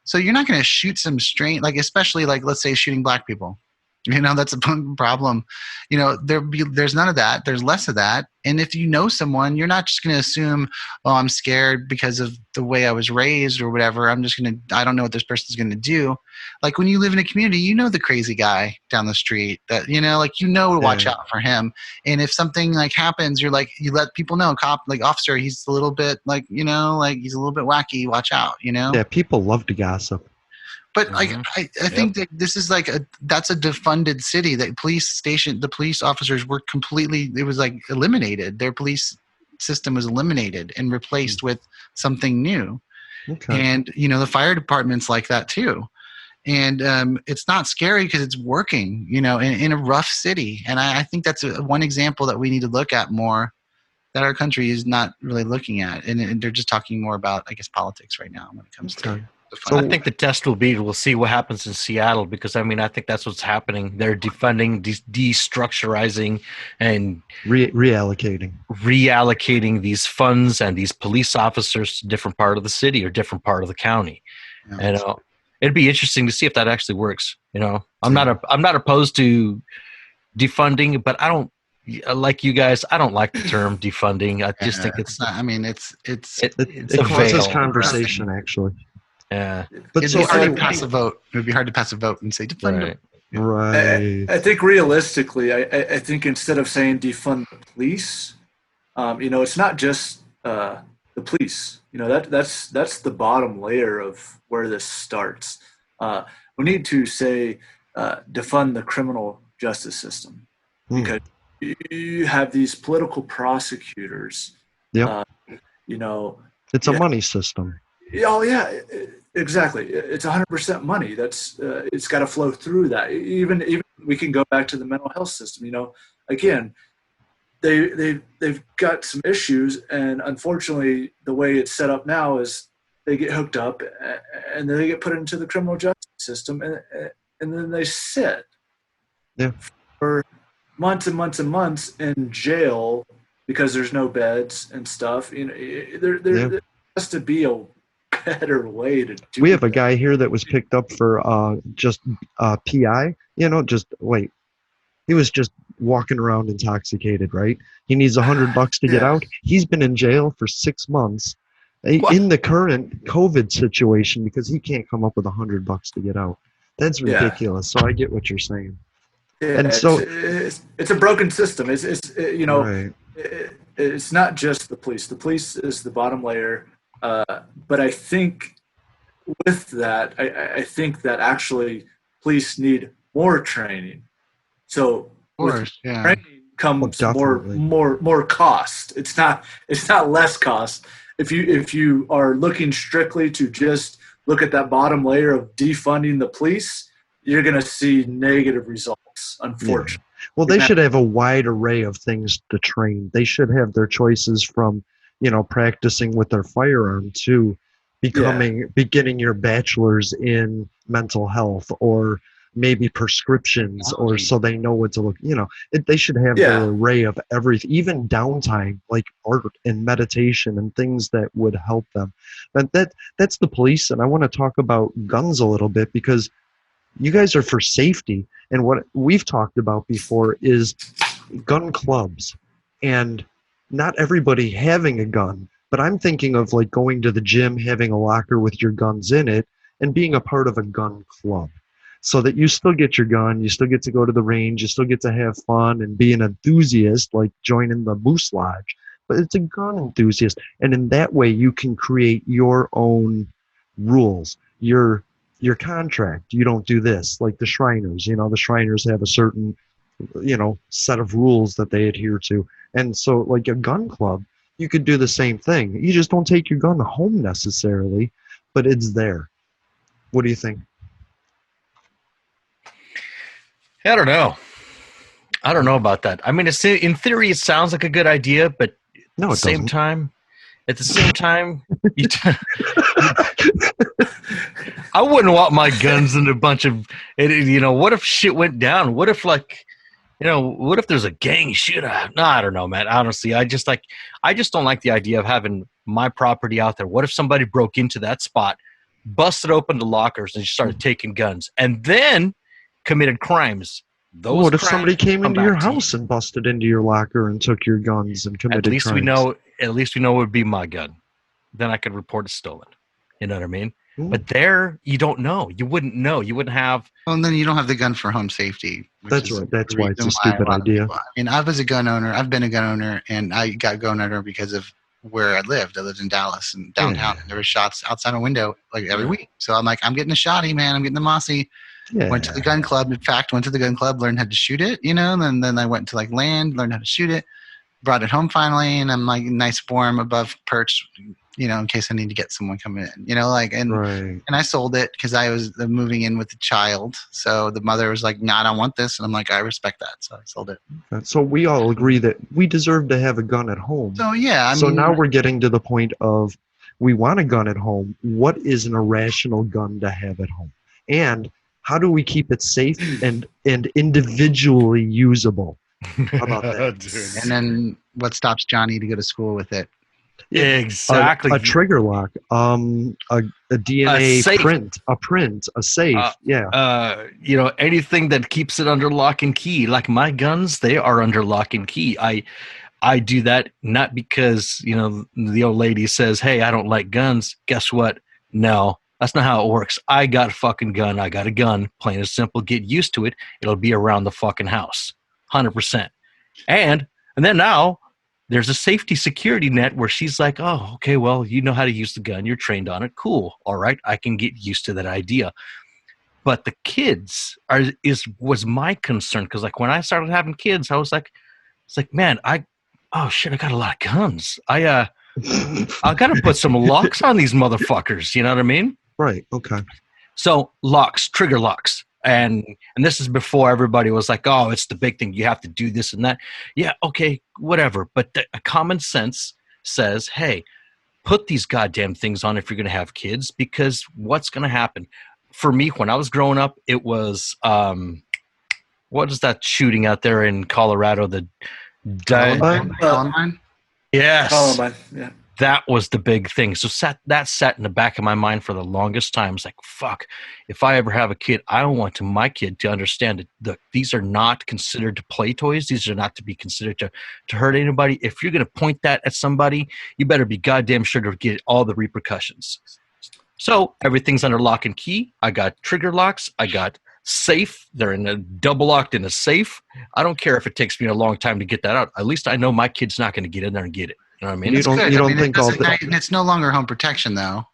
So you're not going to shoot some strange, like especially like let's say shooting black people. That's a problem. There's none of that. There's less of that. And if you know someone, you're not just going to assume, oh, I'm scared because of the way I was raised or whatever. I don't know what this person's going to do. Like when you live in a community, the crazy guy down the street that, to watch out for him. And if something like happens, you're like, you let people know, cop, like officer, he's a little bit like, he's a little bit wacky. Watch out, Yeah, people love to gossip. But I think that this is that's a defunded city. That the police officers were it was like eliminated. Their police system was eliminated and replaced with something new. Okay. And, the fire department's like that too. And it's not scary because it's working, in a rough city. And I think that's one example that we need to look at more that our country is not really looking at. And they're just talking more about, I guess, politics right now when it comes to So I think the test will be we'll see what happens in Seattle because I think that's what's happening. They're defunding, destructurizing, and reallocating these funds and these police officers to different part of the city or different part of the county. Yeah, and it'd be interesting to see if that actually works. I'm not opposed to defunding, but I don't like you guys. I don't like the term defunding. I just think it's it causes conversation actually. Yeah, but it'd be hard to pass a vote. It would be hard to pass a vote and say defund it. Right. I think realistically, I think instead of saying defund the police, it's not just the police. That's the bottom layer of where this starts. When we need to say defund the criminal justice system, because you have these political prosecutors. Yep. It's a money system. Oh yeah, exactly. It's 100% money. That's it's got to flow through that. Even we can go back to the mental health system. Again, they've got some issues, and unfortunately, the way it's set up now is they get hooked up and then they get put into the criminal justice system, and then they sit for months and months and months in jail because there's no beds and stuff. There has to be a better way to do. We have a guy here that was picked up for just PI. He was just walking around intoxicated, right? He needs $100 to get out. He's been in jail for 6 months in the current COVID situation because he can't come up with $100 to get out. That's ridiculous. So I get what you're saying. Yeah, and so it's a broken system. It's not just the police. The police is the bottom layer. But I think with that, I think that actually police need more training. So training comes more cost. It's not less cost. If you are looking strictly to just look at that bottom layer of defunding the police, you're going to see negative results, unfortunately. Yeah. Well, they should have a wide array of things to train. They should have their choices from, practicing with their firearm to beginning your bachelor's in mental health, or maybe prescriptions, or so they know what to look. They should have their array of everything, even downtime, like art and meditation and things that would help them. But that's the police, and I want to talk about guns a little bit because you guys are for safety, and what we've talked about before is gun clubs, and not everybody having a gun. But I'm thinking of like going to the gym, having a locker with your guns in it, and being a part of a gun club, so that you still get your gun, you still get to go to the range, you still get to have fun and be an enthusiast, like joining the Moose Lodge. But it's a gun enthusiast, and in that way you can create your own rules. Your contract, you don't do this, like the Shriners. The Shriners have a certain set of rules that they adhere to. And so like a gun club, you could do the same thing. You just don't take your gun home necessarily, but it's there. What do you think? I don't know about that. I mean, in theory, it sounds like a good idea, but at the same time, I wouldn't want my guns in a bunch of, what if shit went down? What if what if there's a gang shootout? No, I don't know, man. Honestly, I just don't like the idea of having my property out there. What if somebody broke into that spot, busted open the lockers, and started taking guns, and then committed crimes? What if somebody came into your house and busted into your locker and took your guns and committed crimes? At least we know it would be my gun. Then I could report it stolen. You know what I mean? But there, you don't know. You wouldn't know. You wouldn't have. Well, and then you don't have the gun for home safety. That's right. That's why it's a stupid idea. I was a gun owner. I've been a gun owner, and I got gun owner because of where I lived. I lived in Dallas and downtown. And there were shots outside a window like every week. So I'm like, I'm getting a shotty, man. I'm getting the mossy. Yeah. Went to the gun club. In fact, went to the gun club, learned how to shoot it, and then I went to like land, learned how to shoot it, brought it home finally, and I'm like nice form above perch, in case I need to get someone coming in, and I sold it because I was moving in with a child. So the mother was like, "Nah, I don't want this," and I'm like, "I respect that," so I sold it. So we all agree that we deserve to have a gun at home. So yeah, so now we're getting to the point of we want a gun at home. What is an irrational gun to have at home, and how do we keep it safe and individually usable? How about that? And then what stops Johnny to go to school with it? Exactly. A trigger lock, a DNA print, a safe. Anything that keeps it under lock and key. Like my guns, they are under lock and key. I do that not because, the old lady says, "Hey, I don't like guns." Guess what? No, that's not how it works. I got a fucking gun. I got a gun. Plain and simple. Get used to it. It'll be around the fucking house. 100%. And then now there's a safety security net where she's like, "Oh, okay, well, you know how to use the gun. You're trained on it. Cool. All right. I can get used to that idea." But the kids was my concern, because like when I started having kids, I was like, it's like, man, oh shit, I got a lot of guns. I got to put some locks on these motherfuckers. You know what I mean? Right. Okay. So locks, trigger locks. And this is before everybody was like, oh, it's the big thing. You have to do this and that. Yeah, okay, whatever. But common sense says, hey, put these goddamn things on if you're going to have kids, because what's going to happen? For me, when I was growing up, it was, what is that shooting out there in Colorado? Columbine? Yes. Columbine, yeah. That was the big thing. So that sat in the back of my mind for the longest time. It's like, fuck, if I ever have a kid, I want my kid to understand that these are not considered to play toys. These are not to be considered to hurt anybody. If you're going to point that at somebody, you better be goddamn sure to get all the repercussions. So everything's under lock and key. I got trigger locks. I got safe. They're double locked in a safe. I don't care if it takes me a long time to get that out. At least I know my kid's not going to get in there and get it. You know what I mean? You don't think it's no longer home protection though.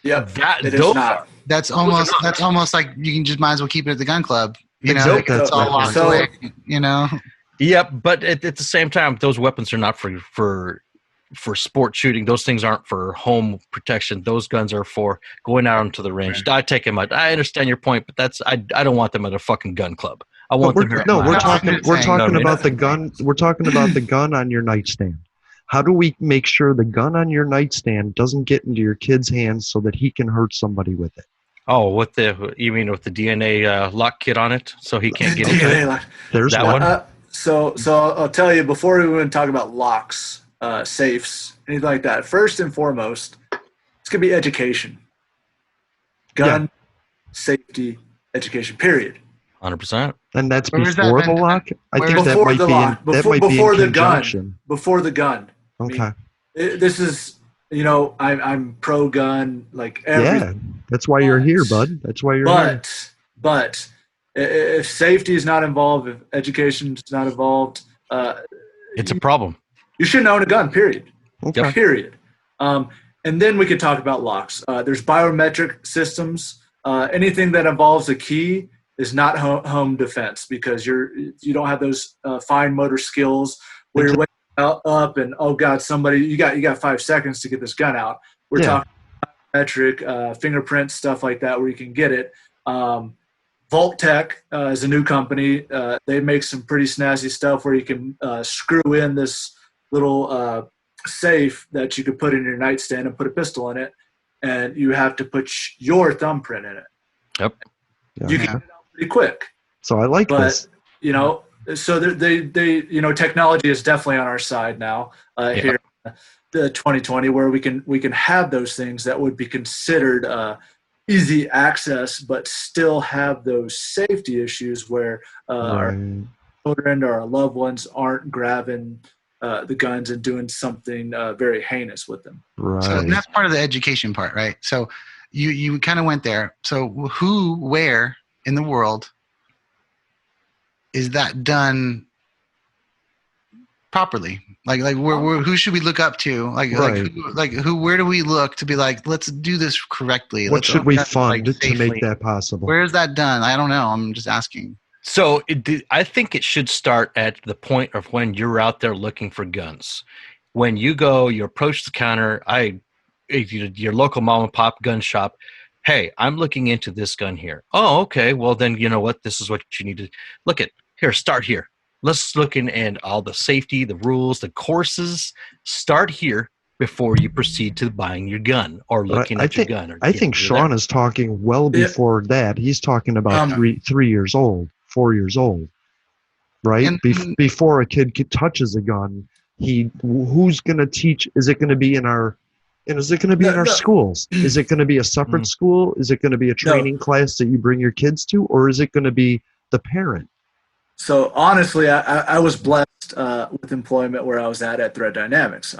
Yeah, it is not. That's almost like you can just might as well keep it at the gun club. You know, it's all locked away. You know. Yep, but at the same time, those weapons are not for sport shooting. Those things aren't for home protection. Those guns are for going out onto the range. Right. I take them out. I understand your point, but I don't want them at a fucking gun club. I want them here. No, we're talking about the gun. We're talking about the gun on your nightstand. How do we make sure the gun on your nightstand doesn't get into your kid's hands so that he can hurt somebody with it? Oh, you mean with the DNA lock kit on it, so he can't get into it? There's that one. So I'll tell you, before we even talk about locks, safes, anything like that, first and foremost, it's going to be education. Gun, safety, education, period. 100%. And that's before the lock? I think that might be in conjunction. Before the gun. Okay. I mean, this is, I'm pro-gun, like everything. Yeah, that's why you're here, bud. That's why you're here. But if safety is not involved, if education is not involved, it's a problem. You shouldn't own a gun, period. Okay. Period. And then we could talk about locks. There's biometric systems. Anything that involves a key is not home defense, because you don't have those fine motor skills where you're waking up and, oh God, somebody, you got 5 seconds to get this gun out. We're talking biometric, fingerprint, stuff like that, where you can get it. Vault Tech is a new company. They make some pretty snazzy stuff where you can screw in this little safe that you could put in your nightstand and put a pistol in it, and you have to put your thumbprint in it. Yep. You can get it out pretty quick. So I like this. So they technology is definitely on our side now here in the 2020, where we can have those things that would be considered easy access, but still have those safety issues where our children or our loved ones aren't grabbing the guns and doing something very heinous with them. Right. So that's part of the education part, right? So you kind of went there. So where in the world is that done properly? Like who should we look up to? Where do we look to be like, let's do this correctly? What should we fund to make that possible? Where is that done? I don't know. I'm just asking. So I think it should start at the point of when you're out there looking for guns. When you approach the counter, your local mom and pop gun shop. Hey, I'm looking into this gun here. Oh, okay. Well, then you know what? This is what you need to look at. Here, start here. Let's look in and all the safety, the rules, the courses. Start here before you proceed to buying your gun or looking at your gun. I think Sean is talking well before that. He's talking about 3 years old, 4 years old, right? Before a kid touches a gun, who's going to teach? Is it going to be in our schools? Is it going to be a separate school? Is it going to be a training class that you bring your kids to, or is it going to be the parent? So honestly, I was blessed with employment where I was at Threat Dynamics.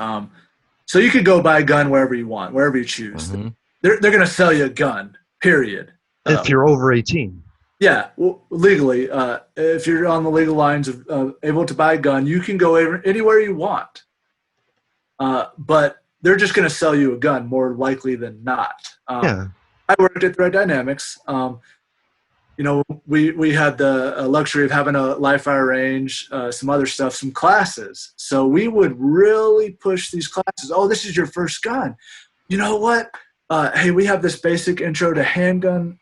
So you could go buy a gun wherever you want, wherever you choose. Mm-hmm. They're going to sell you a gun, period. If you're over 18. Yeah, legally. If you're on the legal lines of able to buy a gun, you can go anywhere you want. But they're just going to sell you a gun more likely than not. I worked at Threat Dynamics. we had the luxury of having a live fire range, some other stuff, some classes. So we would really push these classes. Oh, this is your first gun. You know what? Hey, we have this basic intro to handgun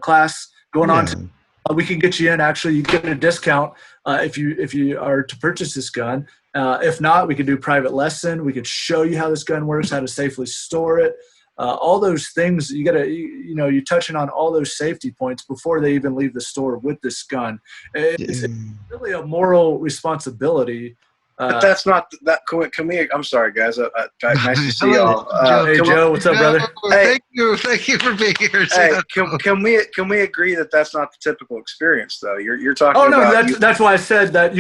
class going on. We can get you in. Actually, you get a discount if you are to purchase this gun. If not, we could do private lesson. We could show you how this gun works, how to safely store it. All those things you're touching on all those safety points before they even leave the store with this gun. It's really a moral responsibility. But that's not that. Can we? I'm sorry, guys. Nice to see y'all. Hey, Joe, what's up, brother? Hey, thank you for being here. Hey, can we agree that that's not the typical experience, though? You're talking. Oh no, about that's why I said that.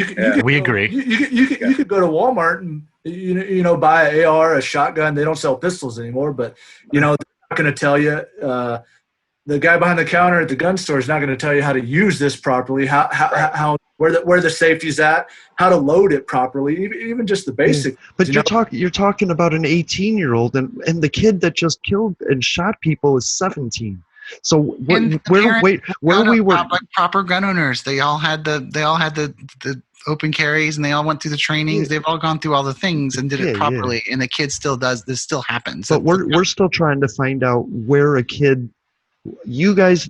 We agree. You could go to Walmart and buy an AR, a shotgun. They don't sell pistols anymore, but they're not going to tell you. The guy behind the counter at the gun store is not going to tell you how to use this properly, how where the safety's at, how to load it properly, even just the basic. But you're talking about an 18-year-old, and the kid that just killed and shot people is 17. So where we were proper gun owners, they all had the open carries, and they all went through the trainings. They've all gone through all the things and did it properly. And the kid still does. This still happens. But we're still trying to find out where a kid. You guys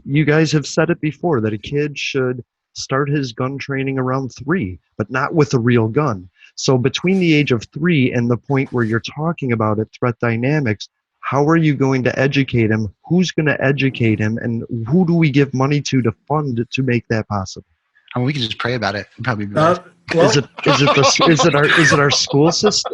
have said it before that a kid should start his gun training around 3, but not with a real gun. So between the age of 3 and the point where you're talking about it, threat dynamics, how are you going to educate him? Who's going to educate him? And who do we give money to fund to make that possible? I mean, we can just pray about it and probably. Is it our school system?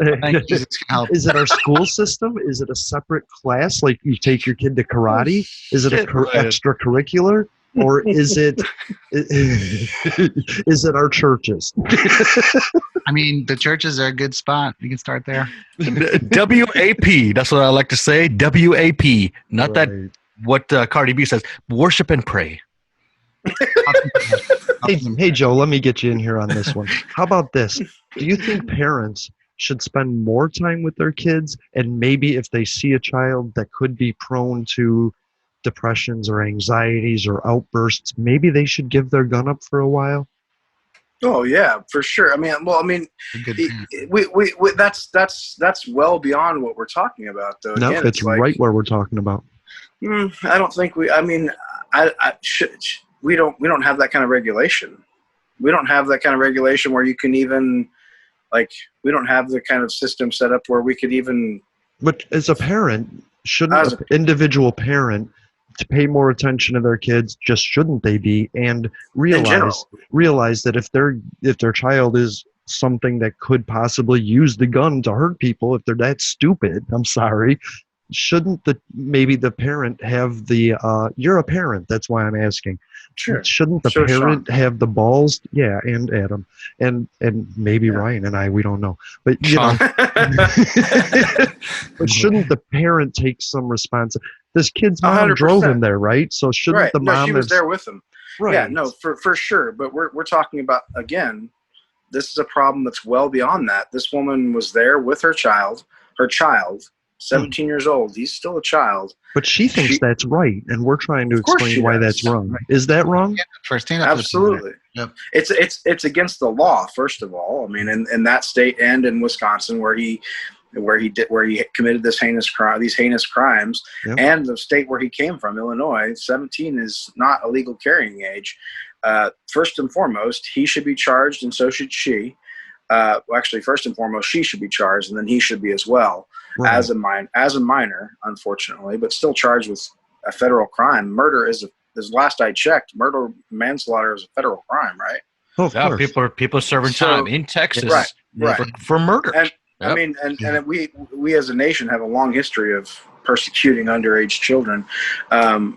Is it our school system? Is it a separate class? Like you take your kid to karate? Is it extracurricular? Or is it our churches? I mean, the churches are a good spot. You can start there. WAP. That's what I like to say. WAP. Not that what Cardi B says. Worship and pray. Hey, Joe, let me get you in here on this one. How about this? Do you think parents should spend more time with their kids, and maybe if they see a child that could be prone to depressions or anxieties or outbursts, maybe they should give their gun up for a while? Oh yeah, for sure. That's well beyond what we're talking about, though. No, it's right where we're talking about. I don't think we. I mean, we don't have that kind of regulation. We don't have that kind of regulation where you can even, we don't have the kind of system set up where we could even. But as a parent, shouldn't an individual parent to pay more attention to their kids? Just shouldn't they be, and realize that if their child is something that could possibly use the gun to hurt people, if they're that stupid, I'm sorry, shouldn't maybe the parent have the you're a parent, that's why I'm asking. Sure. Shouldn't the parent have the balls? Yeah, and Adam and maybe Ryan and I, we don't know. But but shouldn't the parent take some responsibility? This kid's mom 100%. Drove him there, right? So shouldn't the mom? She was there with him. Right. Yeah, no, for sure. But we're talking about, again, this is a problem that's well beyond that. This woman was there with her child, 17 years old. He's still a child. But she thinks that's right, and we're trying to explain why that's wrong. Right. Is that wrong? Absolutely. Yep. It's against the law, first of all. I mean, in that state and in Wisconsin, where he committed these heinous crimes, yep. And the state where he came from, Illinois, 17 is not a legal carrying age. First and foremost, he should be charged, and so should she. Actually, first and foremost, she should be charged, and then he should be as well, right. as a minor, unfortunately, but still charged with a federal crime. Murder is, as last I checked, manslaughter is a federal crime, right? Oh, of course. People serving time in Texas, right. For murder. And, yep. I mean, and we as a nation have a long history of persecuting underage children, but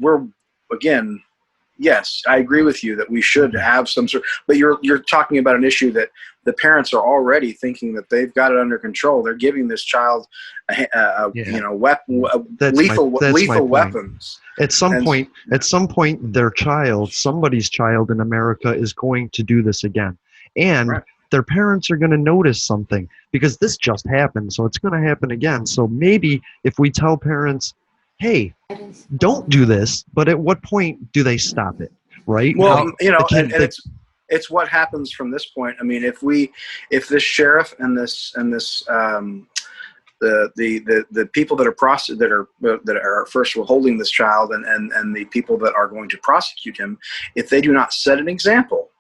we're, again. Yes, I agree with you that we should have some sort. But you're talking about an issue that the parents are already thinking that they've got it under control. They're giving this child, lethal weapons. At some point, their child, somebody's child in America, is going to do this again, and right. Their parents are going to notice something because this just happened, so it's going to happen again. So maybe if we tell parents, hey, don't do this, but at what point do they stop it, right? Well, Now, and it's what happens from this point. I mean, if this sheriff and this the people that are first of all holding this child and the people that are going to prosecute him, if they do not set an example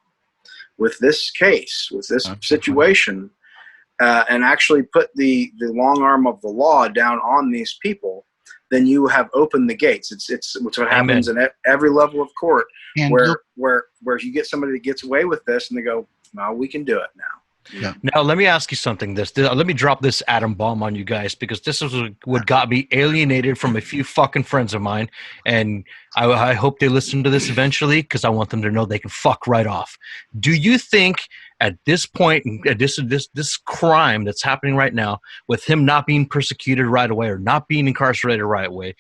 with this case, with this situation, and actually put the long arm of the law down on these people, then you have opened the gates. It's what happens in every level of court, where you get somebody that gets away with this and they go, well, we can do it now. Yeah. Now, let me ask you something. Let me drop this atom bomb on you guys, because this is what got me alienated from a few fucking friends of mine, and I hope they listen to this eventually, because I want them to know they can fuck right off. Do you think at this point, this crime that's happening right now, with him not being persecuted right away or not being incarcerated right away,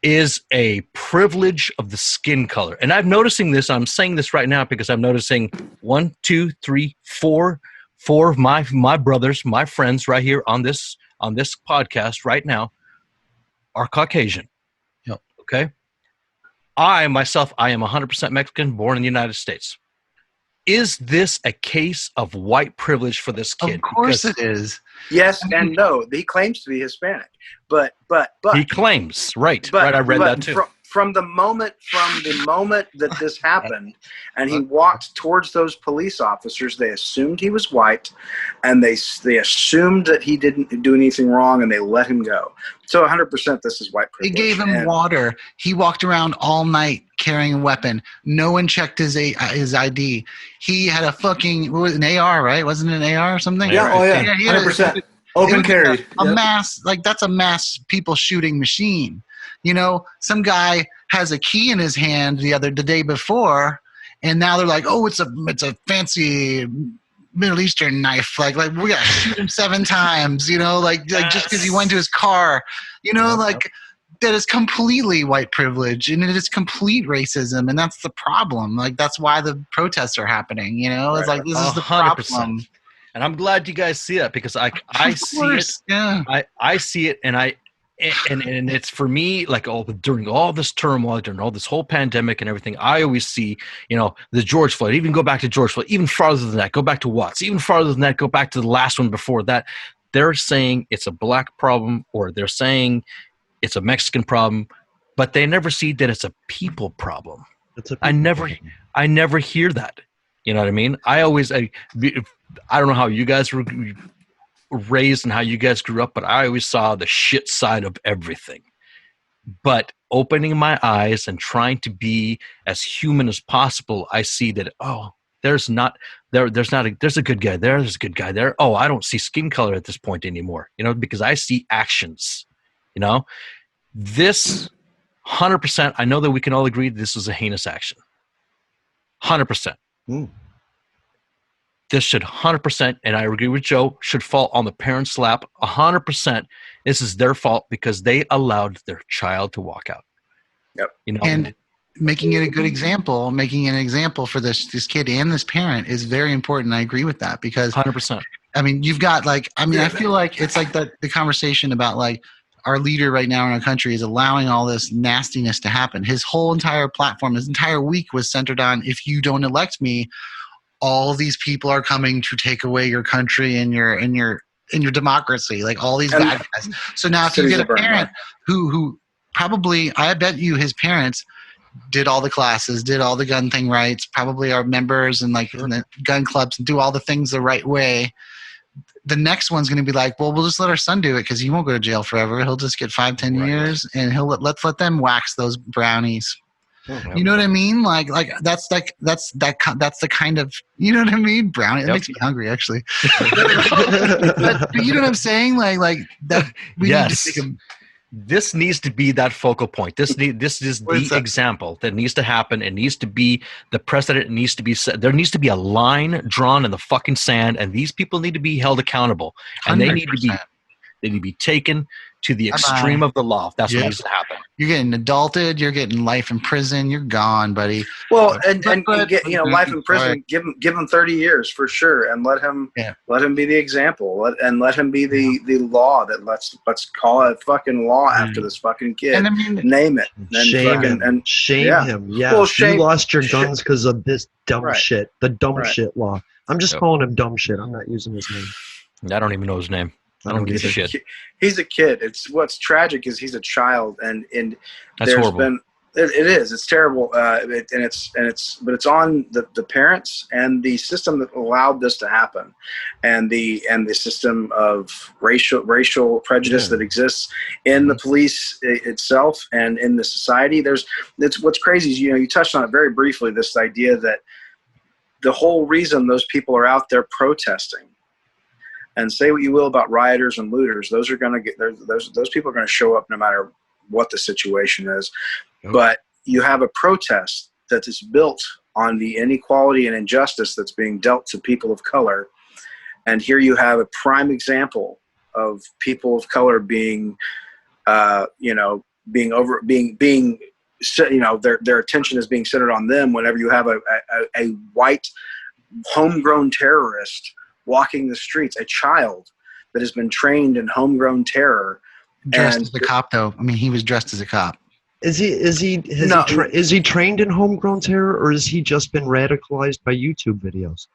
is a privilege of the skin color? And I'm noticing this. I'm saying this right now because I'm noticing 1, 2, 3, 4 of my brothers, my friends right here on this podcast right now are Caucasian. Yep. Okay. I myself, I am 100% Mexican, born in the United States. Is this a case of white privilege for this kid? Of course it is. Yes and no. He claims to be Hispanic, but he claims, right? Right. I read that too. From the moment that this happened, and he walked towards those police officers, they assumed he was white, and they assumed that he didn't do anything wrong, and they let him go. So 100% this is white privilege. They gave him water. He walked around all night carrying a weapon. No one checked his ID. He had a fucking an AR, right? Wasn't it an AR or something? Yeah. Oh yeah. 100%. Open carry. A mass, like that's a mass people shooting machine. You know, some guy has a key in his hand the day before, and now they're like, oh, it's a fancy Middle Eastern knife. Like we gotta shoot him 7 times. You know, like just because he went to his car. You know, like that is completely white privilege, and it is complete racism, and that's the problem. Like that's why the protests are happening. You know, it's like this is the 100%. Problem. And I'm glad you guys see that, because I see it. Yeah. I see it, and it's for me, like during all this turmoil, during all this whole pandemic and everything, I always see, the George Floyd, even go back to George Floyd, even farther than that, go back to Watts, even farther than that, go back to the last one before that. They're saying it's a black problem, or they're saying it's a Mexican problem, but they never see that it's a people problem. I never hear that. You know what I mean? I don't know how you guys were raised and how you guys grew up, but I always saw the shit side of everything. But opening my eyes and trying to be as human as possible, I see that, there's a good guy there, there's a good guy there. Oh, I don't see skin color at this point anymore, because I see actions. This 100%, I know that we can all agree this is a heinous action. 100%. This should 100%, and I agree with Joe, should fall on the parents' lap. 100%. This is their fault because they allowed their child to walk out. Yep. And making it a good example, making an example for this kid and this parent is very important. I agree with that because 100%. I mean, you've got I feel like it's like the conversation about our leader right now in our country is allowing all this nastiness to happen. His whole entire platform, his entire week was centered on, if you don't elect me, all these people are coming to take away your country and your democracy, like all these bad guys. So now if you get a parent who probably, I bet you his parents did all the classes, did all the gun thing rights, probably are members and in the gun clubs and do all the things the right way. The next one's going to be like, well, we'll just let our son do it because he won't go to jail forever. He'll just get 5-10 years, and let's let them wax those brownies. You know what I mean? Like that's the kind of, you know what I mean? Brownie. It makes me hungry, actually. but you know what I'm saying? Like that. We need to take them. This needs to be that focal point. This is the example that needs to happen. It needs to be the precedent. It needs to be set. There needs to be a line drawn in the fucking sand, and these people need to be held accountable. And 100%. They need to be taken to the extreme of the law. That's what needs to happen. You're getting adulted. You're getting life in prison. You're gone, buddy. Well, and get life in prison. Give him 30 years for sure, and let him be the example. Let him be the law that let's call it fucking law after this fucking kid. And I mean, name it. And shame him. Yeah, well, you lost your guns because of this dumb shit. The dumb Right. shit law. I'm just calling him dumb shit. I'm not using his name. I don't even know his name. I don't give a shit. He's a kid. It's what's tragic is he's a child, and That's there's horrible. been it is. It's terrible, but it's on the parents and the system that allowed this to happen, and the system of racial prejudice that exists in the police itself and in the society. It's what's crazy is you touched on it very briefly. This idea that the whole reason those people are out there protesting. And say what you will about rioters and looters, those are going to get those people are going to show up no matter what the situation is. Yep. But you have a protest that is built on the inequality and injustice that's being dealt to people of color, and here you have a prime example of people of color being, their attention is being centered on them. Whenever you have a white homegrown terrorist walking the streets, a child that has been trained in homegrown terror. Dressed as a cop, though. I mean, he was dressed as a cop. Is he trained in homegrown terror, or has he just been radicalized by YouTube videos?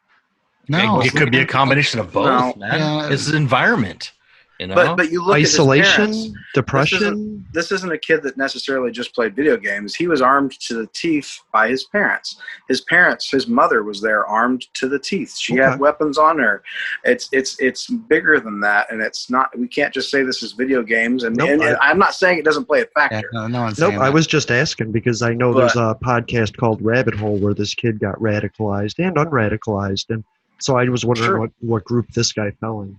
No, it could be a combination of both. No. Man. Yeah. It's his environment. But you look isolation, at his parents, depression. This isn't a kid that necessarily just played video games. He was armed to the teeth by his parents. His mother was there armed to the teeth. She had weapons on her. It's bigger than that, and it's not. We can't just say this is video games. And I'm not saying it doesn't play a factor. Yeah, no one's saying that. I was just asking because I know there's a podcast called Rabbit Hole where this kid got radicalized and unradicalized, and so I was wondering what group this guy fell in.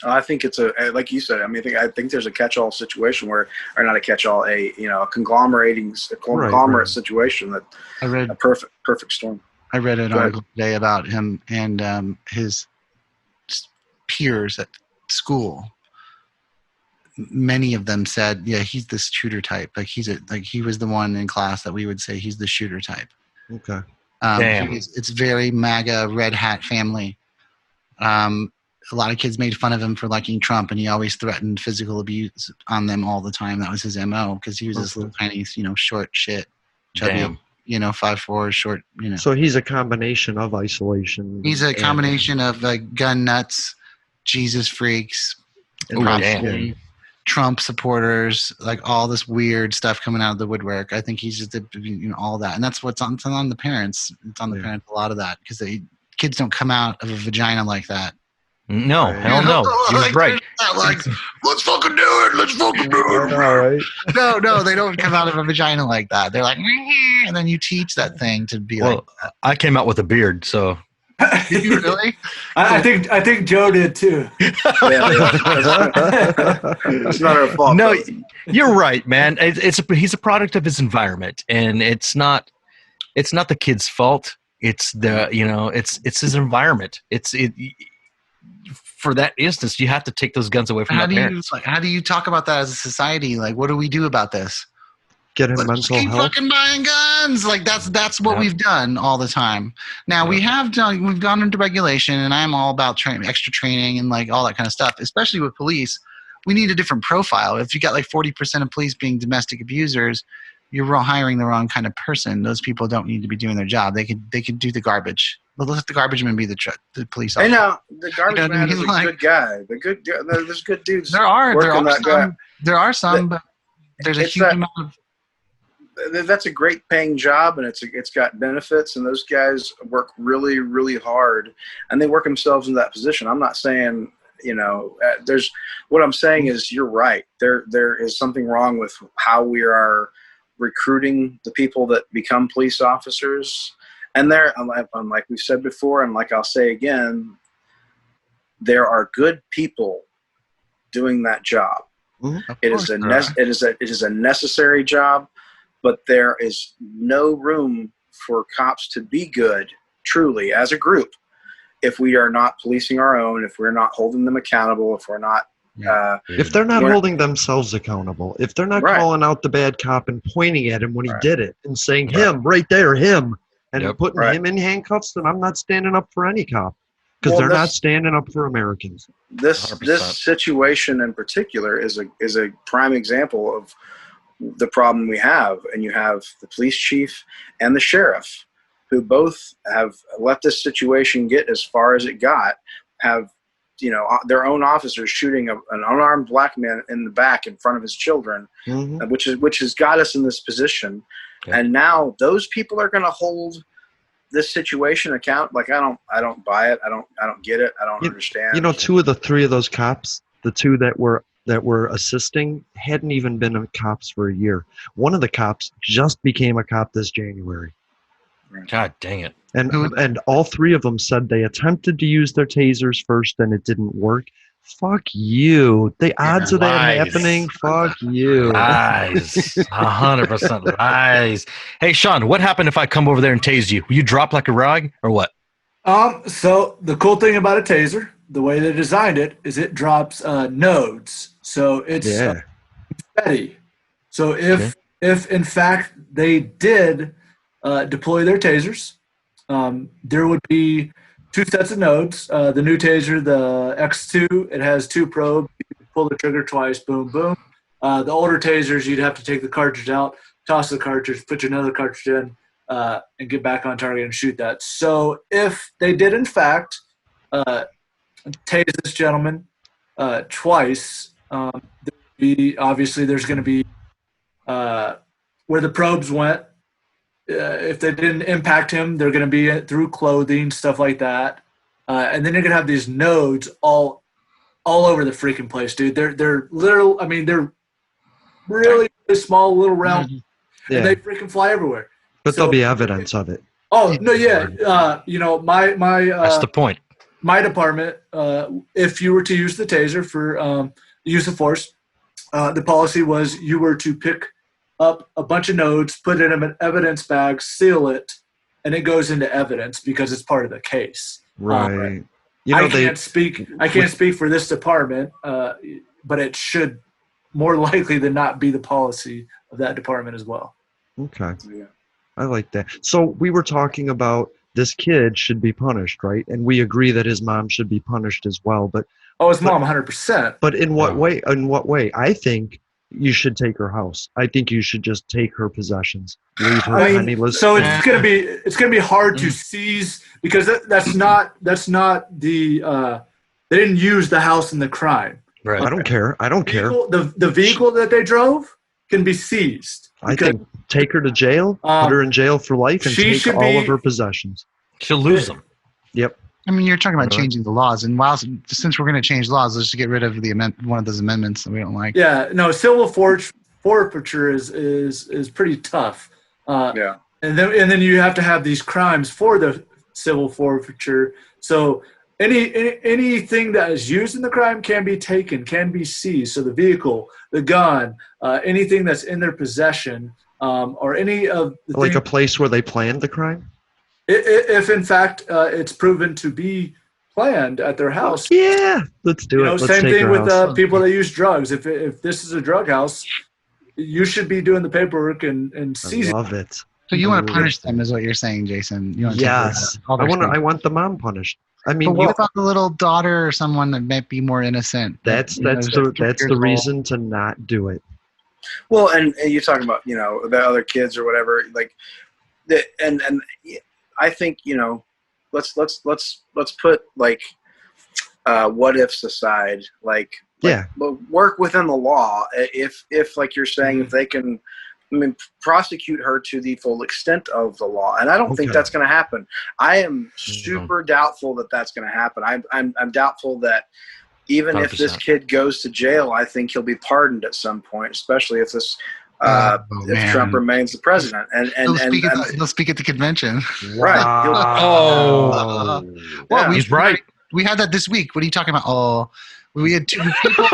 I think it's like you said. I mean, I think there's a catch-all situation or not a catch-all, a conglomerate situation that I read a perfect storm. I read an article today about him and his peers at school. Many of them said, "Yeah, he's the shooter type. Like he was the one in class that we would say he's the shooter type." Okay. Damn. It's very MAGA red hat family. A lot of kids made fun of him for liking Trump, and he always threatened physical abuse on them all the time. That was his MO because he was this little tiny, short shit, chubby, 5'4", short, So he's a combination of isolation. He's a combination of gun nuts, Jesus freaks, Trump supporters, like all this weird stuff coming out of the woodwork. I think he's just all that, and that's what's on the parents. It's on the parents a lot of that because kids don't come out of a vagina like that. No, hell no. You're right. Let's fucking do it. Let's fucking do it. All right. No, they don't come out of a vagina like that. They're like, and then you teach that thing to be like. I came out with a beard, so. Did you really? I think Joe did too. It's not our fault. No, you're right, man. He's a product of his environment, and it's not the kid's fault. It's it's his environment. For that instance, you have to take those guns away from their parents. How do you talk about that as a society? Like, what do we do about this? Get him Let's mental keep health. fucking buying guns. Like that's what we've done all the time. Now we've gone into regulation, and I'm all about extra training and like all that kind of stuff. Especially with police, we need a different profile. If you got like 40% of police being domestic abusers, you're hiring the wrong kind of person. Those people don't need to be doing their job. They could do the garbage. But let the garbage man be the police officer. I know the garbage man is a good guy. There's good dudes. There are some, but there's a huge amount of. That's a great paying job, and it's got benefits, and those guys work really, really hard, and they work themselves in that position. I'm not saying what I'm saying is you're right. There is something wrong with how we are recruiting the people that become police officers. And like we've said before, and like I'll say again, there are good people doing that job. Mm-hmm. It is a necessary job, but there is no room for cops to be good, truly, as a group, if we are not policing our own, if we're not holding them accountable, if we're not If they're not holding themselves accountable, if they're not calling out the bad cop and pointing at him when he did it and saying him right there, him, and putting him in handcuffs, then I'm not standing up for any cop because they're not standing up for Americans. This situation in particular is a prime example of the problem we have, and you have the police chief and the sheriff, who both have let this situation get as far as it got, have their own officers shooting an unarmed black man in the back in front of his children, which has got us in this position. Okay. And now those people are going to hold this situation account. Like, I don't buy it. I don't get it. I don't understand. 2 of the 3 of those cops, the 2 that were assisting, hadn't even been cops for a year. One of the cops just became a cop this January. God dang it. And all 3 of them said they attempted to use their tasers first and it didn't work. Fuck you. The odds of that happening, fuck you. Lies. 100% lies. Hey, Sean, what happened if I come over there and tase you? Will you drop like a rock or what? So the cool thing about a taser, the way they designed it, is it drops nodes. So it's confetti. So if in fact they did deploy their tasers, there would be 2 sets of nodes. The new taser, the X2, it has 2 probes. You can pull the trigger twice, boom, boom. The older tasers, you'd have to take the cartridge out, toss the cartridge, put another cartridge in, and get back on target and shoot that. So if they did, in fact, tase this gentleman twice, there's going to be where the probes went. If they didn't impact him, they're going to be through clothing, stuff like that. And then you're going to have these nodes all over the freaking place, dude. They're little. I mean, they're really, really small, little round, and they freaking fly everywhere. But there'll be evidence of it. Oh no, yeah. My that's the point. My department, if you were to use the taser for use of force, the policy was you were to pick up a bunch of nodes, put it in an evidence bag, seal it, and it goes into evidence because it's part of the case. Right. I can't speak for this department, but it should more likely than not be the policy of that department as well. Okay. Yeah. I like that. So we were talking about this kid should be punished, right? And we agree that his mom should be punished as well. But his mom, 100%. But in what way? In what way? I think you should take her house. I think you should just take her possessions. Leave her penniless. So it's gonna be hard to seize because that's not the they didn't use the house in the crime. Right. I don't care. The vehicle that they drove can be seized. I think take her to jail, put her in jail for life, and take all of her possessions. She'll lose them. Yep. I mean, you're talking about changing the laws, and since we're going to change laws, let's just get rid of one of those amendments that we don't like. Yeah, no, civil forfeiture is pretty tough. And then you have to have these crimes for the civil forfeiture. So anything that is used in the crime can be taken, can be seized. So the vehicle, the gun, anything that's in their possession, or any of the a place where they planned the crime. If in fact it's proven to be planned at their house, let's do it. Same thing with people that use drugs. If this is a drug house, you should be doing the paperwork and seizing. I love it. So you want to punish them, is what you're saying, Jason? Yes, I want the mom punished. I mean, but what about the little daughter or someone that might be more innocent? That's the reason to not do it. Well, and you're talking about about other kids or whatever, like, and I think let's put like what ifs aside, like work within the law. If like you're saying, if they can, prosecute her to the full extent of the law, and I don't think that's going to happen. I am super doubtful that that's going to happen. I'm doubtful that even 100%. If this kid goes to jail, I think he'll be pardoned at some point, especially if this. If Trump remains the president, and he'll speak at the convention, right? Well, he's right. We had that this week. What are you talking about? We had 2 people,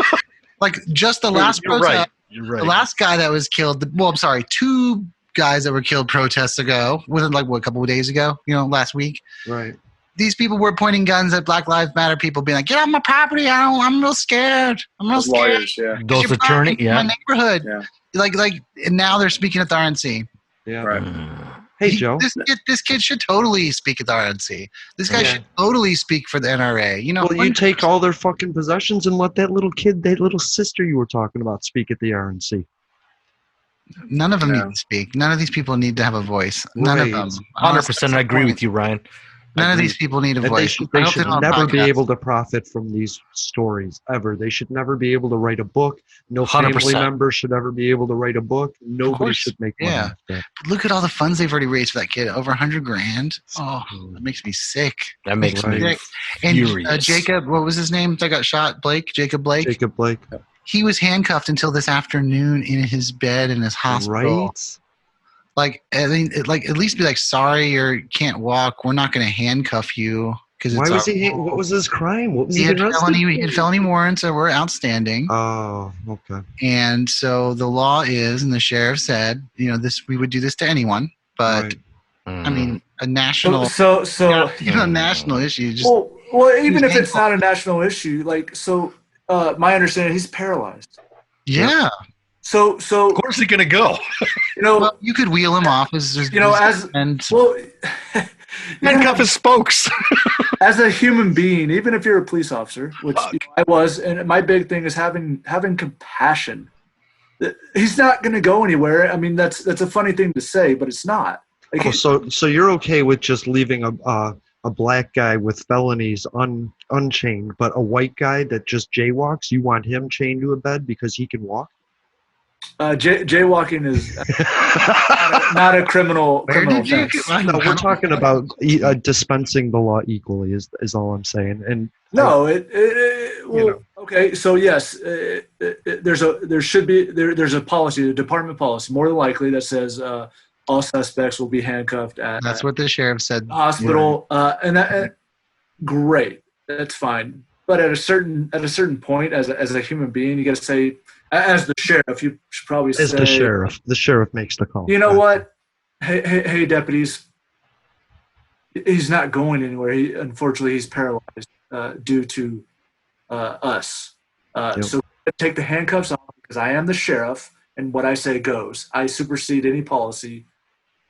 like just the last protest. You're right. The last guy that was killed. Well, I'm sorry, 2 guys that were killed protests ago, within like a couple of days ago. Last week. Right. these people were pointing guns at Black Lives Matter people, being like, "Get off my property! I'm real scared. I'm real Those scared." lawyers, yeah. Those attorneys, My neighborhood. Yeah. Like, and now they're speaking at the RNC. Yeah. Right. Hey, Joe. This kid should totally speak at the RNC. This guy should totally speak for the NRA. You know, Well, you take all their fucking possessions and let that little kid, that little sister you were talking about, speak at the RNC. none of them need to speak. None of these people need to have a voice. None of them. 100%. I agree with you, Ryan. None of these people need a voice. They should never be able to profit from these stories, ever. They should never be able to write a book. No 100%. family member should ever be able to write a book. Nobody should make money off that. But look at all the funds they've already raised for that kid. Over $100,000. Oh, that makes me sick. That makes me sick. furious. And Jacob, what was his name that got shot? Jacob Blake? Jacob Blake. He was handcuffed until this afternoon in his bed in his hospital. Right. Like, I mean, at least be like, sorry, you can't walk. We're not going to handcuff you. Why was he? What was his crime? What was he had arrested? he had felony warrants that were outstanding. Oh, okay. And so the law is, and the sheriff said, we would do this to anyone, but I mean, a national, national issue. Just well, even if it's not a national issue, my understanding, he's paralyzed. Yeah. So of course he's gonna go. You could wheel him off handcuff his spokes. As a human being, even if you're a police officer, which I was, and my big thing is having compassion. He's not gonna go anywhere. I mean, that's a funny thing to say, but it's not. So you're okay with just leaving a black guy with felonies unchained, but a white guy that just jaywalks, you want him chained to a bed because he can walk? Jaywalking is not a criminal offense. No, we're talking about dispensing the law equally is all I'm saying. And okay. So yes, there's a policy, a department policy, more than likely, that says all suspects will be handcuffed at. That's what the sheriff said. Hospital, and great, that's fine. But at a certain point, as a human being, you got to say. As the sheriff, you should probably say. As the sheriff makes the call. You know what? Hey, deputies. He's not going anywhere. Unfortunately, he's paralyzed due to us. So take the handcuffs off because I am the sheriff, and what I say goes. I supersede any policy.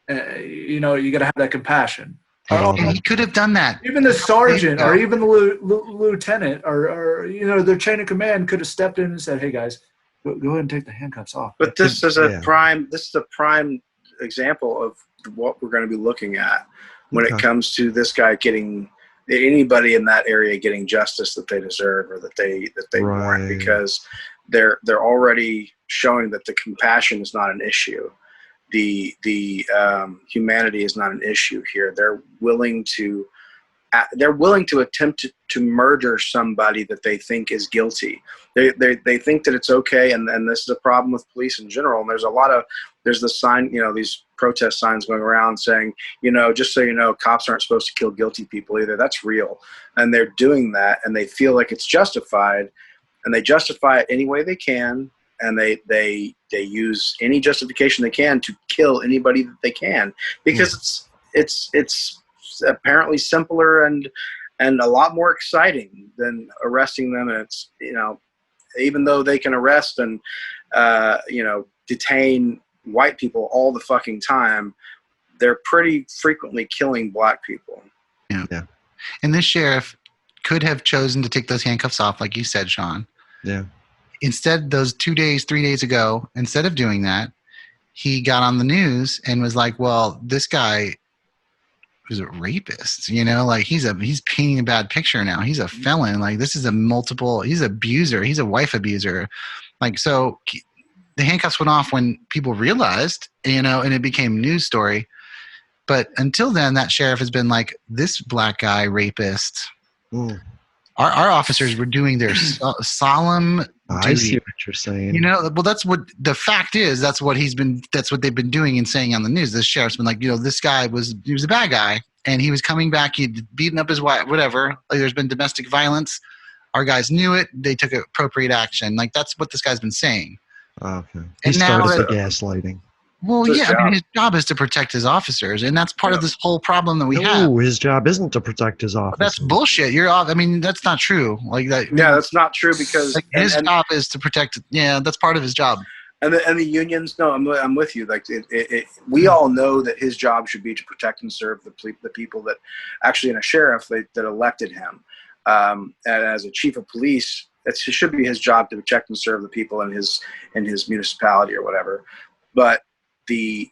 You got to have that compassion. And he could have done that. Even the sergeant or even the lieutenant or their chain of command could have stepped in and said, "Hey, guys. Go ahead and take the handcuffs off." But this is a prime example of what we're going to be looking at when it comes to this guy getting anybody in that area getting justice that they deserve or that they want, because they're already showing that the compassion is not an issue. The humanity is not an issue here. They're willing to attempt to murder somebody that they think is guilty. They think that it's okay, and this is a problem with police in general. And there's the sign, these protest signs going around saying, just so you know, cops aren't supposed to kill guilty people either. That's real, and they're doing that, and they feel like it's justified, and they justify it any way they can, and they use any justification they can to kill anybody that they can, because it's apparently simpler and a lot more exciting than arresting them. And it's, even though they can arrest and detain white people all the fucking time, they're pretty frequently killing black people. Yeah. And this sheriff could have chosen to take those handcuffs off, like you said, Sean. Yeah. Instead, those 3 days ago, instead of doing that, he got on the news and was like, well, this guy was a rapist, he's painting a bad picture now. He's a felon. Like, this is he's an abuser. He's a wife abuser. Like, so the handcuffs went off when people realized, and it became a news story. But until then, that sheriff has been like, this black guy rapist. Ooh. Our officers were doing their solemn duty. I see what you're saying. Well, that's what the fact is. That's what they've been doing and saying on the news. The sheriff's been like, this guy was a bad guy, and he was coming back. He'd beaten up his wife, whatever. Like, there's been domestic violence. Our guys knew it. They took appropriate action. Like, that's what this guy's been saying. Okay. And he started the gaslighting. Well, yeah, I mean, his job is to protect his officers, and that's part of this whole problem that we have. No, his job isn't to protect his officers. That's bullshit. You're off. I mean, that's not true. Like that. Yeah, that's not true because his job is to protect. Yeah, that's part of his job. And the unions. No, I'm with you. Like we all know that his job should be to protect and serve the people that actually, in a sheriff that elected him, and as a chief of police, it should be his job to protect and serve the people in his municipality or whatever. But the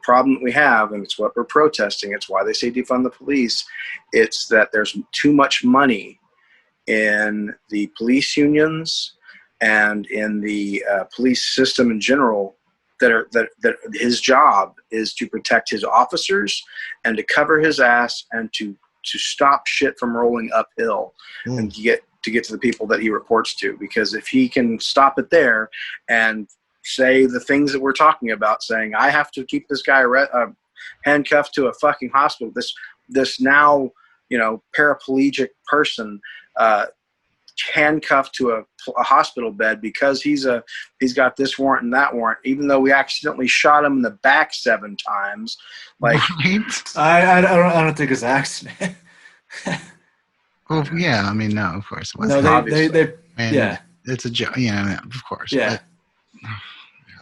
problem that we have, and it's what we're protesting, it's why they say defund the police, it's that there's too much money in the police unions and in the police system in general that his job is to protect his officers and to cover his ass and to stop shit from rolling uphill and to get to the people that he reports to. Because if he can stop it there and say the things that we're talking about, saying I have to keep this guy handcuffed to a fucking hospital, this now paraplegic person handcuffed to a hospital bed because he's got this warrant and that warrant, even though we accidentally shot him in the back 7 times. Like, right? I don't think it's an accident. Well, yeah, I mean, no, of course. No, they yeah, it's a joke. Yeah, of course. Yeah.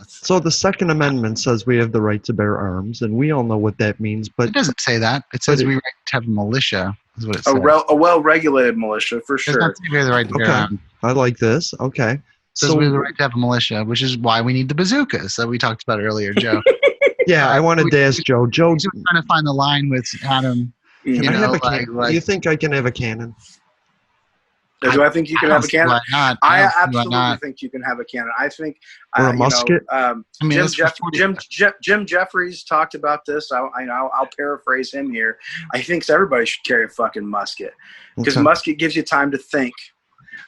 So the Second Amendment says we have the right to bear arms, and we all know what that means. But it doesn't say that. It says we have a militia. Is what it says. A well-regulated militia, for sure. It doesn't say we have the right to bear arms. I like this. Okay. It says we have the right to have a militia, which is why we need the bazookas that we talked about earlier, Joe. Yeah, I wanted to ask Joe. Joe, we're trying to find the line with Adam. Can I have a cannon? Do you think I can have a cannon? Do I think you can have a cannon? Why not? I absolutely think you can have a cannon. I think or a musket. Jim Jeffries talked about this. I'll paraphrase him here. I think everybody should carry a fucking musket because a musket gives you time to think.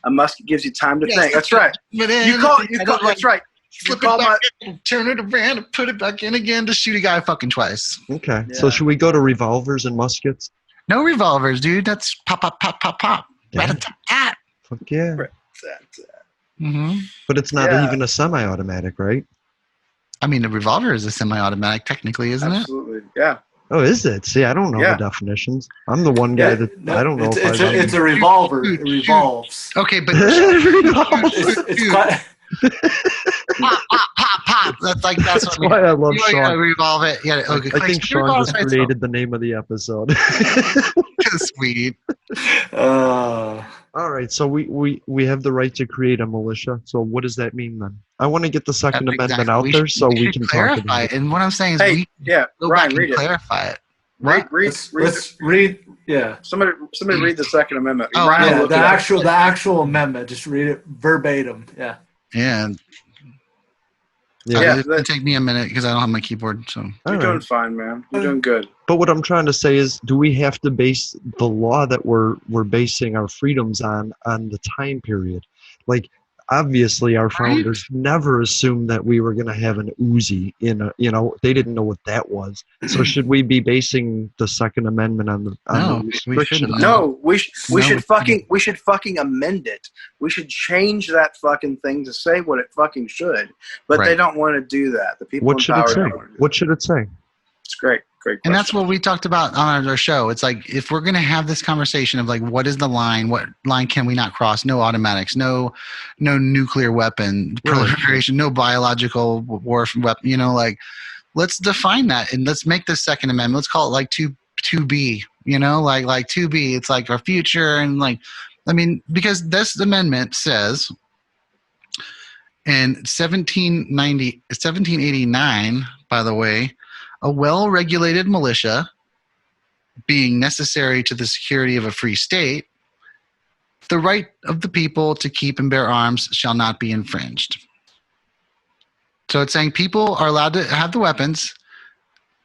A musket gives you time to think. That's right. That's right. Flip it back in, turn it around, and put it back in again to shoot a guy fucking twice. Okay. Yeah. So should we go to revolvers and muskets? No revolvers, dude. That's pop, pop, pop, pop, pop. Yeah. Fuck yeah. Mm-hmm. But it's not even a semi-automatic, right? I mean, a revolver is a semi-automatic, technically, isn't it? Absolutely, yeah. Oh, is it? See, I don't know the definitions. I'm the one guy I don't know. It's a revolver. It revolves. Okay, but pop. That's what why I love Sean. You gotta revolve it. Yeah. Okay. I think Sean just created the name of the episode. Sweet. All right, so we have the right to create a militia. So what does that mean then? I want to get the Second Amendment out there so we can clarify talk about it. And what I'm saying is, Ryan, read it. Clarify it. Read. Yeah. Somebody read the Second Amendment. Oh, Ryan, the actual amendment. Just read it verbatim. Yeah. Yeah. It's going to take me a minute because I don't have my keyboard. So you're doing fine, man. You're doing good. But what I'm trying to say is, do we have to base the law that we're basing our freedoms on the time period? Like, obviously, our founders never assumed that we were going to have an Uzi they didn't know what that was. So should we be basing the Second Amendment on the restriction? No, we should fucking amend it. We should change that fucking thing to say what it fucking should. But they don't want to do that. The people what should it say? What should it say? It's great. Great question. And that's what we talked about on our show. It's like, if we're going to have this conversation of like, what is the line? What line can we not cross? No automatics, no nuclear weapon proliferation, no biological war weapon, let's define that and let's make the Second Amendment. Let's call it like 2B, like 2B. It's like our future. And because this amendment says in 1789, by the way, a well-regulated militia, being necessary to the security of a free state, the right of the people to keep and bear arms shall not be infringed. So it's saying people are allowed to have the weapons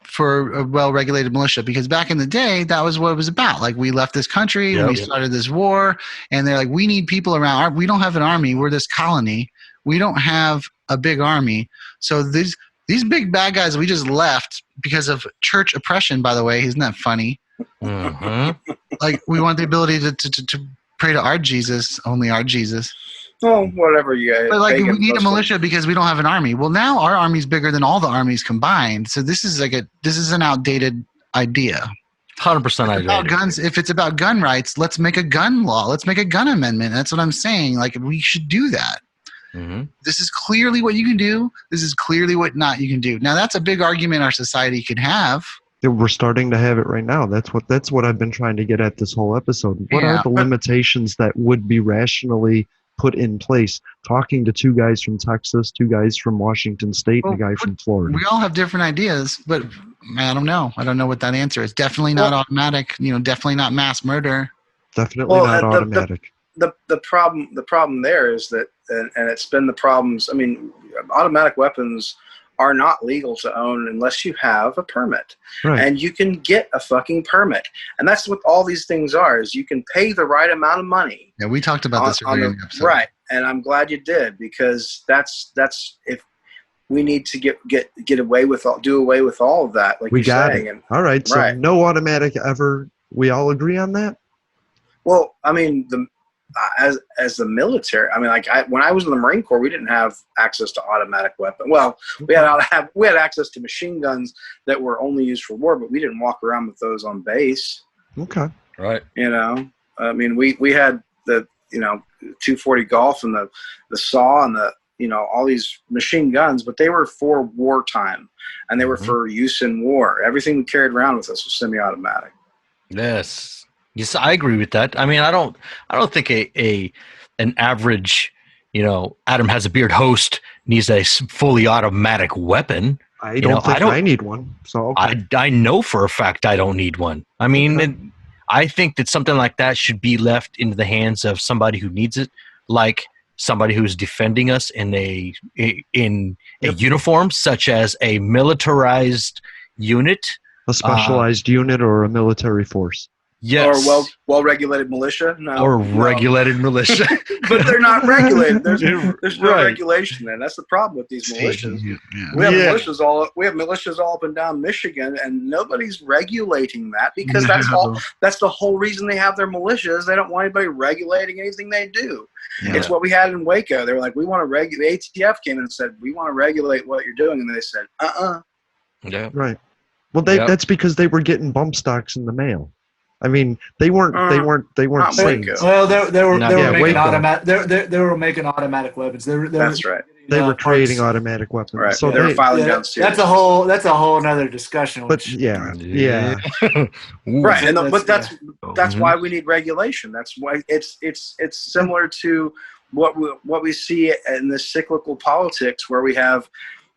for a well-regulated militia, because back in the day, that was what it was about. Like, we left this country and we started this war, and they're like, we need people around. We don't have an army. We're this colony. We don't have a big army. So these big bad guys we just left because of church oppression, by the way. Isn't that funny? Mm-hmm. Like, we want the ability to pray to our Jesus, only our Jesus. Well, whatever you guys. But like, we need a militia because we don't have an army. Well, now our army's bigger than all the armies combined. So this is an outdated idea. 100% outdated. About guns. If it's about gun rights, let's make a gun law. Let's make a gun amendment. That's what I'm saying. Like, we should do that. Mm-hmm. This is clearly what you can do. This is clearly what not you can do. Now, that's a big argument our society could have. We're starting to have it right now. That's what I've been trying to get at this whole episode. What are the limitations that would be rationally put in place? Talking to two guys from Texas, two guys from Washington State, and a guy from Florida. We all have different ideas, but I don't know. I don't know what that answer is. Definitely not automatic. Definitely not mass murder. Definitely not automatic. The problem there is that, and it's been the problems. I mean, automatic weapons are not legal to own unless you have a permit. Right. And you can get a fucking permit. And that's what all these things are, is you can pay the right amount of money. Yeah, we talked about this earlier in the episode. Right. And I'm glad you did, because that's if we need to do away with all of that, like we got saying. it. And, all right. So no automatic ever. We all agree on that? Well, I mean, as the military, I mean, like when I was in the Marine Corps, we didn't have access to automatic weapons. Well, we had access to machine guns that were only used for war, but we didn't walk around with those on base. Okay, right. I mean, we had the 240 Golf and the SAW and all these machine guns, but they were for wartime and they were for use in war. Everything we carried around with us was semi-automatic. Yes, I agree with that. I mean, I don't think an average, Adam has a beard host needs a fully automatic weapon. I don't think I need one. So okay. I know for a fact I don't need one. I mean, I think that something like that should be left into the hands of somebody who needs it, like somebody who's defending us in a uniform, such as a militarized unit, a specialized unit, or a military force. Yes. Or well-regulated militia. No. Regulated militia. But they're not regulated. There's no regulation there. That's the problem with these militias. We have militias all up and down Michigan, and nobody's regulating that, because that's the whole reason they have their militias. They don't want anybody regulating anything they do. Yeah. It's what we had in Waco. They were like, we want to regulate. The ATF came in and said, we want to regulate what you're doing. And they said, Yeah. Right. Well, that's because they were getting bump stocks in the mail. I mean, they weren't saints. Well, they were making automatic weapons. That's right. They were creating automatic weapons. Right. So they were filing down series. That's a whole other discussion. But yeah. Right. But that's why we need regulation. That's why it's similar to what we see in this cyclical politics, where we have,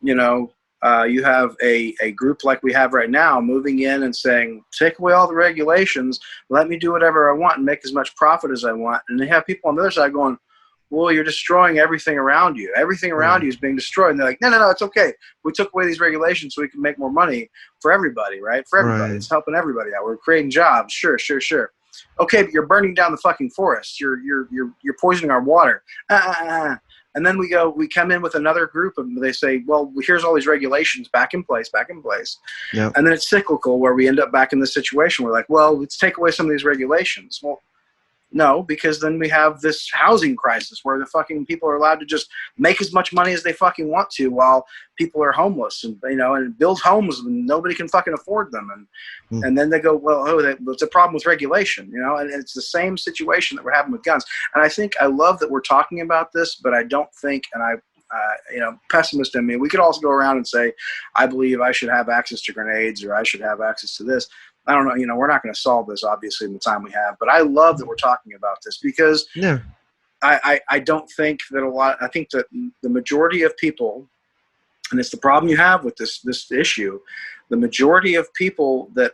you have a group like we have right now moving in and saying, take away all the regulations, let me do whatever I want and make as much profit as I want. And they have people on the other side going, well, you're destroying everything around you. Everything around you is being destroyed. And they're like, no, it's okay. We took away these regulations so we can make more money for everybody, right? For everybody. Right. It's helping everybody out. We're creating jobs. Sure. Okay, but you're burning down the fucking forest. You're poisoning our water. And then we come in with another group, and they say, well, here's all these regulations back in place. Yep. And then it's cyclical, where we end up back in this situation. We're like, well, let's take away some of these regulations. Well, no, because then we have this housing crisis where the fucking people are allowed to just make as much money as they fucking want to, while people are homeless and build homes and nobody can fucking afford them. And then they go, well, it's a problem with regulation, and it's the same situation that we're having with guns. And I love that we're talking about this, but I don't think, and pessimist in me, we could also go around and say, I believe I should have access to grenades, or I should have access to this. I don't know, we're not going to solve this, obviously, in the time we have, but I love that we're talking about this, because I don't think that I think that the majority of people, and it's the problem you have with this issue, the majority of people that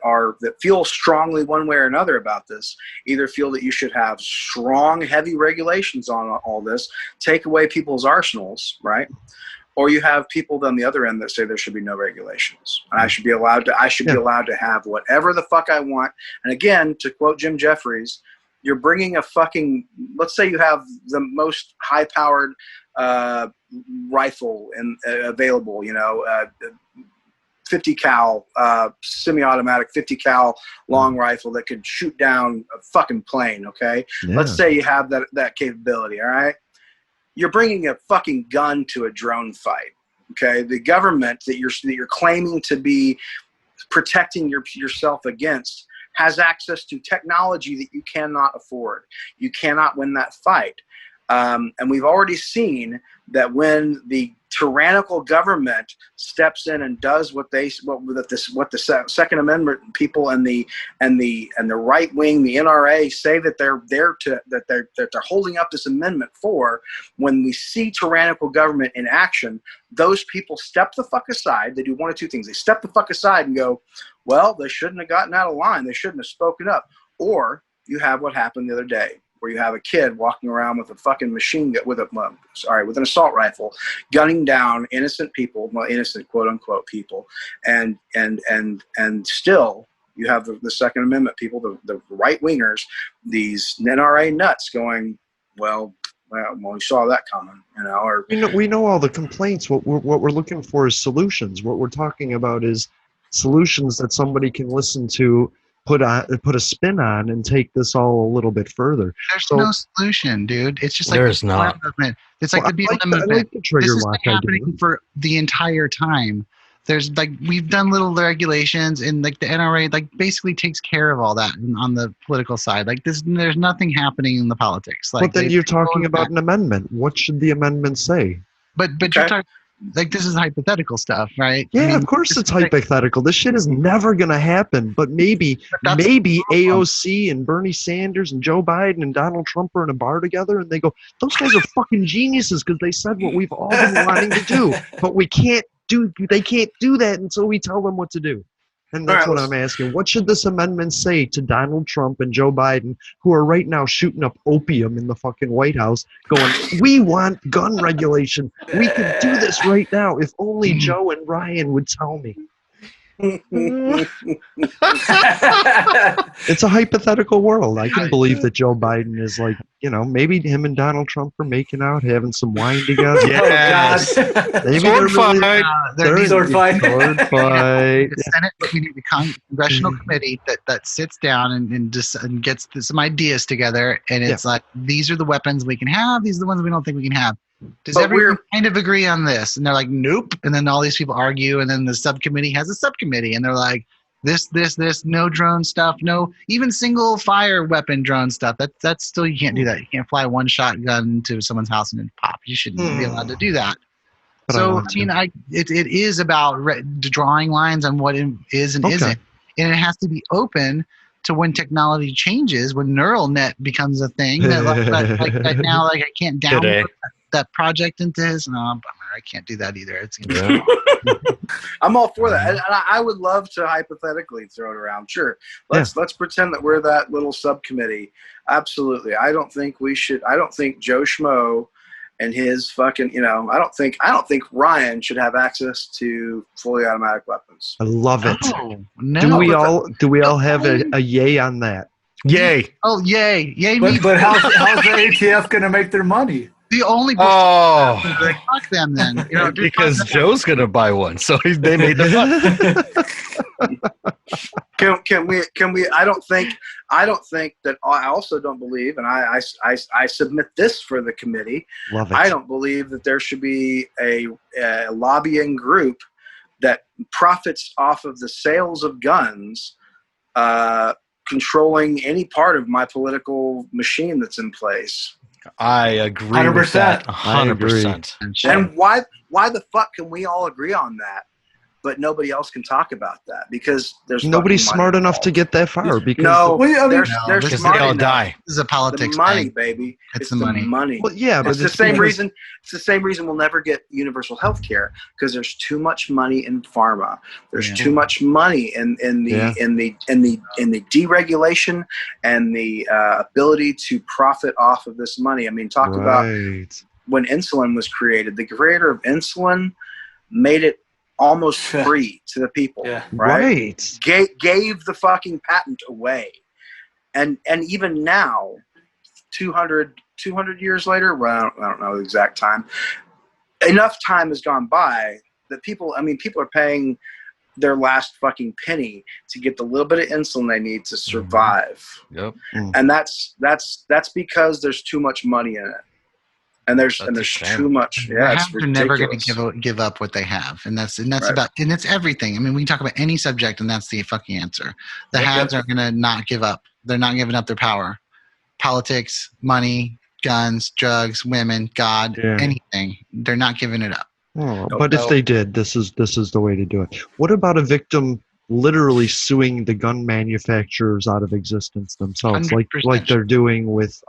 feel strongly one way or another about this either feel that you should have strong, heavy regulations on all this, take away people's arsenals, right? Or you have people on the other end that say there should be no regulations, and I should be allowed to have whatever the fuck I want. And again, to quote Jim Jeffries, you're bringing a fucking, let's say you have the most high-powered rifle available, 50 cal semi-automatic 50 cal long rifle that could shoot down a fucking plane. Okay, let's say you have that capability. All right. you're bringing a fucking gun to a drone fight. Okay, the government that you're claiming to be protecting yourself against has access to technology that you cannot afford. You cannot win that fight. And we've already seen that when the tyrannical government steps in and does what the Second Amendment people and the right wing, the NRA, say that they're holding up this amendment for, when we see tyrannical government in action, those people step the fuck aside. They do one of two things. They step the fuck aside and go, well, they shouldn't have gotten out of line. They shouldn't have spoken up. Or you have what happened the other day, where you have a kid walking around with a fucking machine gun, with an assault rifle, gunning down innocent people, well, innocent quote unquote people, and still you have the Second Amendment people, the right wingers, these NRA nuts going, well, we saw that coming, Or we know all the complaints. What we're looking for is solutions. What we're talking about is solutions that somebody can listen to, put a spin on, and take this all a little bit further. There's no solution, dude. It's just like there's not. It's like the BLM movement. This has been happening for the entire time. There's we've done little regulations, and the NRA basically takes care of all that on the political side. There's nothing happening in the politics. But then you're talking about an amendment. What should the amendment say? But you're talking. This is hypothetical stuff, right? Yeah, of course it's hypothetical. This shit is never going to happen. But maybe AOC and Bernie Sanders and Joe Biden and Donald Trump are in a bar together, and they go, those guys are fucking geniuses because they said what we've all been wanting to do. But they can't do that until we tell them what to do. And that's what I'm asking. What should this amendment say to Donald Trump and Joe Biden, who are right now shooting up opium in the fucking White House, going, we want gun regulation. We can do this right now. If only Joe and Ryan would tell me. It's a hypothetical world. I can believe that Joe Biden is maybe him and Donald Trump are making out, having some wine together. Yes. Maybe sword fight. Sword fight. The Senate, we need a congressional committee that sits down and gets some ideas together, and it's these are the weapons we can have. These are the ones we don't think we can have. Does everyone kind of agree on this? And they're like, nope. And then all these people argue, and then the subcommittee has a subcommittee, and they're like, this, no drone stuff, no even single fire weapon drone stuff. That's still, you can't do that. You can't fly one shotgun to someone's house and then pop. You shouldn't be allowed to do that. So it is about drawing lines on what is and isn't, and it has to be open to when technology changes, when neural net becomes a thing. That now, I can't download that project into his. No, I can't do that either. It's I'm all for that. And I would love to hypothetically throw it around. Sure, let's pretend that we're that little subcommittee. Absolutely. I don't think we should. I don't think Joe Schmo and his fucking, I don't think Ryan should have access to fully automatic weapons. I love it. No, do we all have a yay on that? Yay! Oh, yay! But how's the ATF going to make their money? The only fuck them then. Because Joe's going to buy one, so they made the fun. Can we? I don't think that. I also don't believe, and I submit this for the committee. Love it. I don't believe that there should be a lobbying group that profits off of the sales of guns, controlling any part of my political machine that's in place. I agree 100%. with that. 100%. And why the fuck can we all agree on that, but nobody else can talk about that? Because there's nobody's smart enough to get that far. Because they're smart enough. Die. This is a politics the money, thing. baby. It's the money. Well, yeah, but it's the same reason. It's the same reason we'll never get universal health care, because there's too much money in pharma. There's too much money in the deregulation and the ability to profit off of this money. I mean, talk about when insulin was created. The creator of insulin made it almost free to the people. Yeah. Right. Gave the fucking patent away, and even now, 200 years later, well, I don't know the exact time, enough time has gone by that people are paying their last fucking penny to get the little bit of insulin they need to survive. Yep. And that's because there's too much money in it. And there's That's a shame. too much. The Yeah, it's haves are never going ridiculous. to give up what they have, and that's Right. about, and it's everything. I mean, we can talk about any subject, and that's the fucking answer. The haves are going to not give up. They're not giving up their power. Politics, money, guns, drugs, women, God, anything. They're not giving it up. Oh, but if they did, this is the way to do it. What about a victim literally suing the gun manufacturers out of existence themselves, 100%. like they're doing with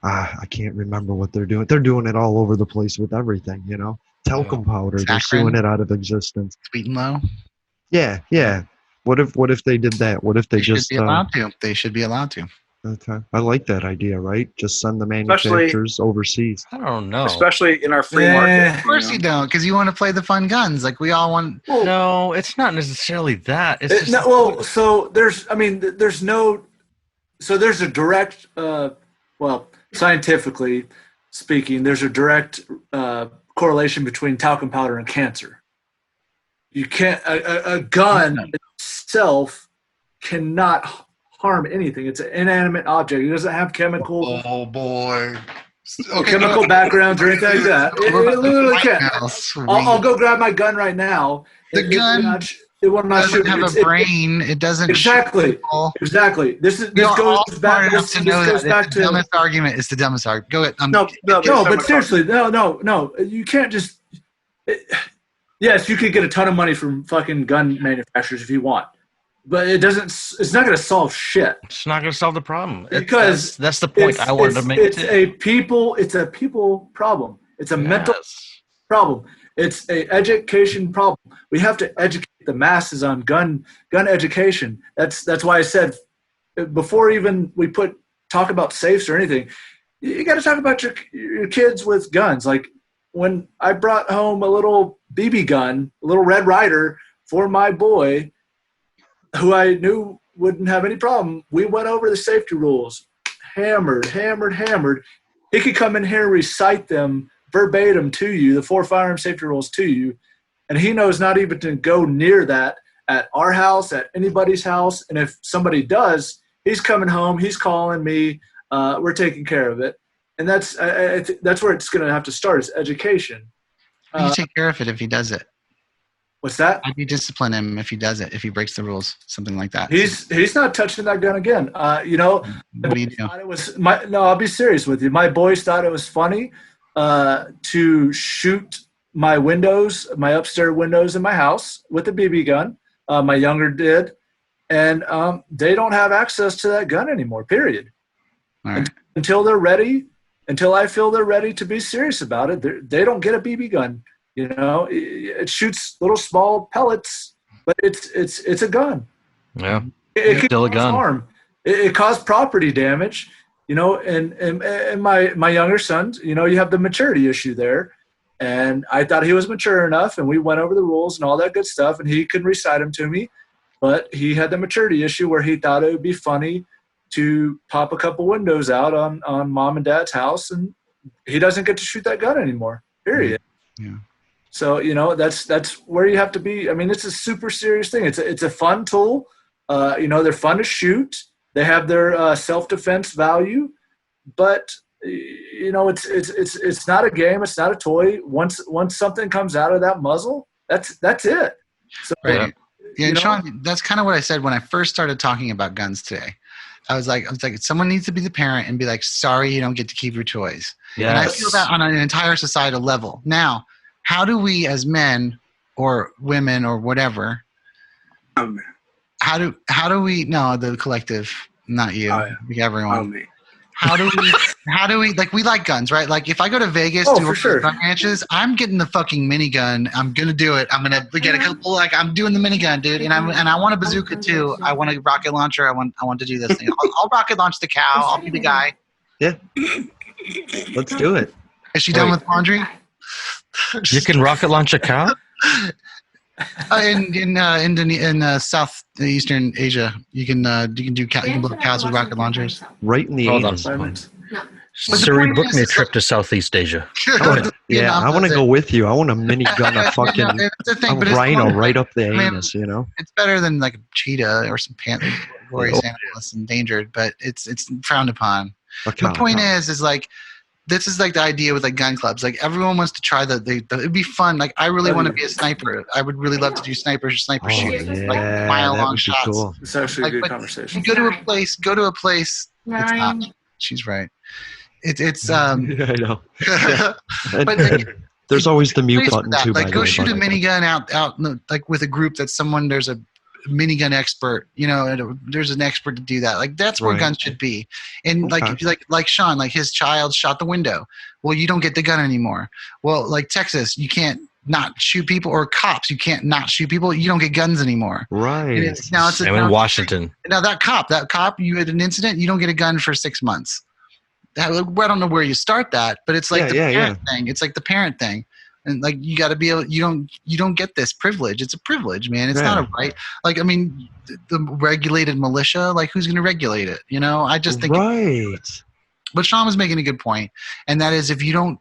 I can't remember what they're doing. They're doing it all over the place with everything, you know. Talcum powder, they're suing it out of existence. Sweet and low. Yeah. What if they did that? What if they just should be allowed to? They should be allowed to. Okay, I like that idea. Right, just send the Especially- manufacturers overseas. I don't know. Especially in our free market. Of course you don't, because you want to play the fun guns. Like we all want. No, it's not necessarily that. It's just so there's a direct, scientifically speaking, there's a direct correlation between talcum powder and cancer. You can't, a gun itself cannot harm anything. It's an inanimate object. It doesn't have chemical. Oh boy. Chemical backgrounds or anything like that. It literally can't. I'll go grab my gun right now. The gun it will not doesn't have a brain. It doesn't. Exactly. This goes back. This goes back to the dumbest argument. Is the dumbest argument. Go ahead. No. But seriously, no. You can't just. Yes, you could get a ton of money from fucking gun manufacturers if you want, but it doesn't. It's not going to solve shit. It's not going to solve the problem Because that's the point I wanted to make. It's a people problem. It's a mental problem. It's a education problem. We have to educate the masses on gun education. That's why I said before even we talk about safes or anything, you got to talk about your kids with guns. Like when I brought home a little BB gun, a little Red Ryder for my boy, who I knew wouldn't have any problem, we went over the safety rules, hammered. He could come in here and recite them verbatim to you, the 4 firearm safety rules to you, and he knows not even to go near that at our house, at anybody's house. And if somebody does, he's coming home, he's calling me, we're taking care of it. And that's where it's going to have to start, is education. How do you take care of it if he does it? What's that? How do you discipline him if he does it, if he breaks the rules, something like that? He's not touching that gun again. What do you do? I'll be serious with you. My boys thought it was funny to shoot my windows, my upstairs windows in my house with a BB gun. My younger did. And they don't have access to that gun anymore, period. All right. Until they're ready, until I feel they're ready to be serious about it, they don't get a BB gun. You know, it shoots little small pellets, but it's a gun. Yeah, it can still a gun. Harm. It caused property damage. You know, and my younger son, you know, you have the maturity issue there, and I thought he was mature enough, and we went over the rules and all that good stuff, and he could recite them to me, but he had the maturity issue where he thought it would be funny to pop a couple windows out on mom and dad's house, and he doesn't get to shoot that gun anymore. Period. Yeah. So, you know, that's where you have to be. I mean, it's a super serious thing. It's a fun tool. You know, they're fun to shoot. They have their self-defense value, but you know, it's not a game. It's not a toy. Once something comes out of that muzzle, that's it. So, right. Yeah, you know, Sean, that's kind of what I said when I first started talking about guns today. I was like, someone needs to be the parent and be like, sorry, you don't get to keep your toys. Yes. And I feel that on an entire societal level. Now, how do we as men or women or whatever, how do we, no, the collective, not you, everyone. How do we, like, we like guns, right? Like, if I go to Vegas to gun ranches, I'm getting the fucking minigun. I'm going to do it. I'm going to get a couple, like, I'm doing the minigun, dude. And I want a bazooka too. I want a rocket launcher. I want to do this thing. I'll rocket launch the cow. I'll be the guy. Yeah. Let's do it. Is she done with laundry? You can rocket launch a cow? In southeastern Asia, you can do cows with rocket launchers. Right in the Hold on. Siri, book me a trip to Southeast Asia. Yeah, I want to go with you. I want a minigun, a fucking rhino right up the anus, you know? It's better than like a cheetah or some panther, glorious animal that's endangered, but it's frowned upon. The point is like, this is like the idea with like gun clubs. Like everyone wants to try it'd be fun. Like I really want to be a sniper. I would really love to do sniper shooting, like mile-long shots. Cool. It's actually a good conversation. Go to a place. It's not. She's right. It's I know. but there's always the mute button too. Like go shoot a minigun out like with a group that's someone. There's a minigun expert, there's an expert to do that. Like that's where guns should be. And like Sean, like his child shot the window. Well, you don't get the gun anymore. Well, like Texas, you can't not shoot people, or cops, you can't not shoot people. You don't get guns anymore. Right. Same in Washington. Now that cop, you had an incident, you don't get a gun for 6 months. I don't know where you start that, but it's like the parent thing. It's like the parent thing. And like you got to be able. You don't get this privilege. It's a privilege, man. It's not a right. Like I mean, the regulated militia. Like who's going to regulate it? I just think. Right. But Sean was making a good point, and that is if you're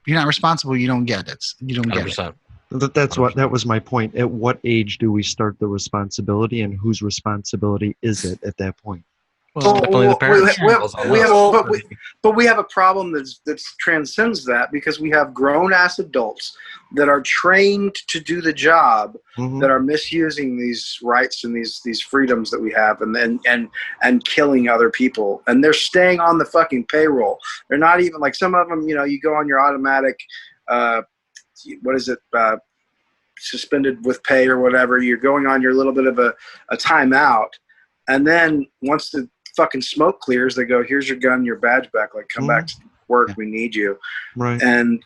not responsible. You don't get it. You don't get 100%. It. That was my point. At what age do we start the responsibility, and whose responsibility is it at that point? Well, the parents. But we have a problem that transcends that, because we have grown-ass adults that are trained to do the job that are misusing these rights and these freedoms that we have, and killing other people, and they're staying on the fucking payroll. They're not even like some of them. You go on your automatic, suspended with pay or whatever. You're going on your little bit of a timeout, and then once the fucking smoke clears, they go, here's your gun, your badge back, like come back to work, we need you. Right. And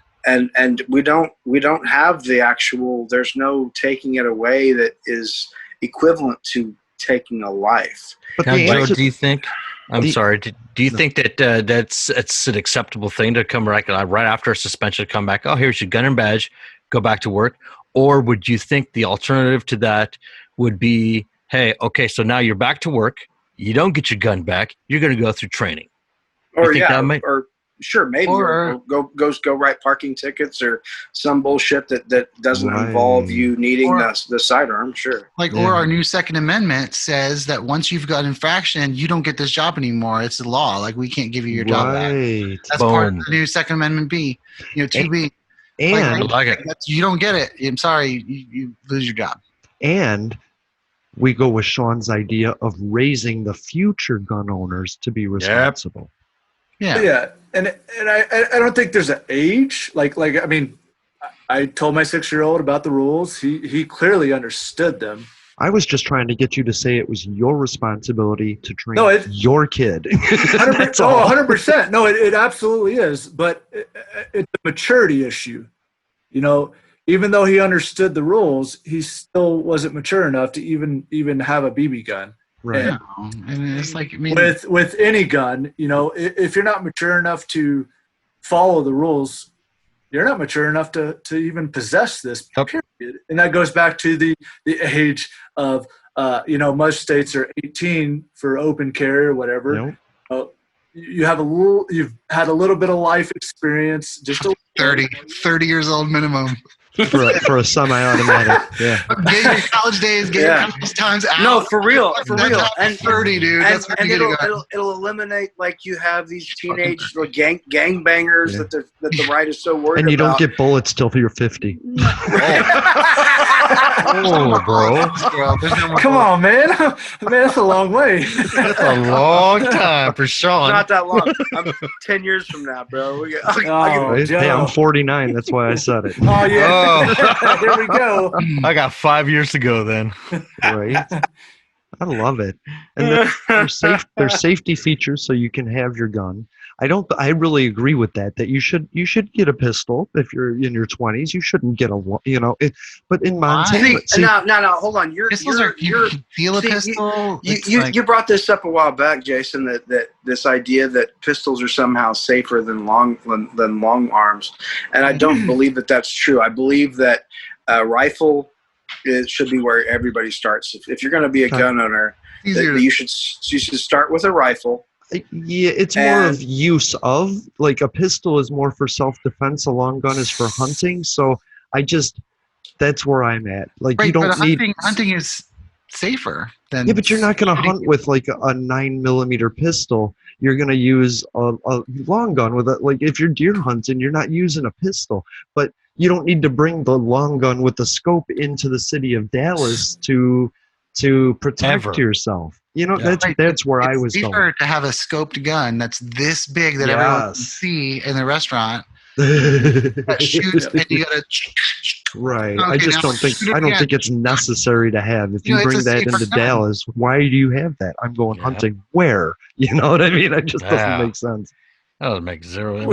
we don't have the actual, there's no taking it away that is equivalent to taking a life. But now, Joe, do you think do you think that that's an acceptable thing to come right after a suspension, to come back, oh, here's your gun and badge, go back to work? Or would you think the alternative to that would be, hey, okay, so now you're back to work, you don't get your gun back, you're going to go through training? Sure, maybe, or go write parking tickets or some bullshit that doesn't involve you needing the sidearm. Sure, or our new Second Amendment says that once you've got infraction, you don't get this job anymore. It's the law. Like we can't give you your job back. That's part of the new Second Amendment B. 2B. And you don't get it. I'm sorry, you lose your job. And we go with Sean's idea of raising the future gun owners to be responsible. Yeah. And I don't think there's an age. Like I mean, I told my 6-year-old about the rules. He clearly understood them. I was just trying to get you to say it was your responsibility to train your kid. 100%. No, it absolutely is. But it's a maturity issue. Even though he understood the rules, he still wasn't mature enough to even have a BB gun. Right. And it's like, I mean, with any gun, if you're not mature enough to follow the rules, you're not mature enough to even possess this. Period. And that goes back to the age of, most states are 18 for open carry or whatever. Yep. You've had a little bit of life experience, just 30 years old minimum. for a semi-automatic, Get your college days, get your college times out. No, for real. And 30, dude. That's and it'll eliminate, like, you have these teenage gangbangers that the right is so worried about. And you don't get bullets till you're 50. Oh, bro. Come on, man. That's a long way. That's a long time for Sean. Not that long. I'm 10 years from now, bro. Hey, I'm 49. That's why I said it. Oh, yeah. Here we go. I got 5 years to go then. Right. I love it. And there's safety features so you can have your gun. I really agree with that you should get a pistol if you're in your 20s. You shouldn't get but in Montana. No, hold on. You feel a pistol? You brought this up a while back, Jason, that this idea that pistols are somehow safer than long arms. And I don't believe that that's true. I believe that a rifle should be where everybody starts. If you're going to be a gun owner, you should start with a rifle. Yeah, it's more of use of, like, a pistol is more for self-defense, a long gun is for hunting. So that's where I'm at. Like, you don't need hunting is safer than. Yeah, but you're not going to hunt with like a 9mm pistol. You're going to use a long gun with like if you're deer hunting, you're not using a pistol. But you don't need to bring the long gun with the scope into the city of Dallas to protect yourself. You know, that's where I was going. It's safer to have a scoped gun that's this big that everyone can see in the restaurant. That shoots and you gotta. Right. Okay, I just don't think it's necessary to have. If you bring that into Dallas, why do you have that? I'm going hunting where? You know what I mean? It just doesn't make sense. That doesn't make zero.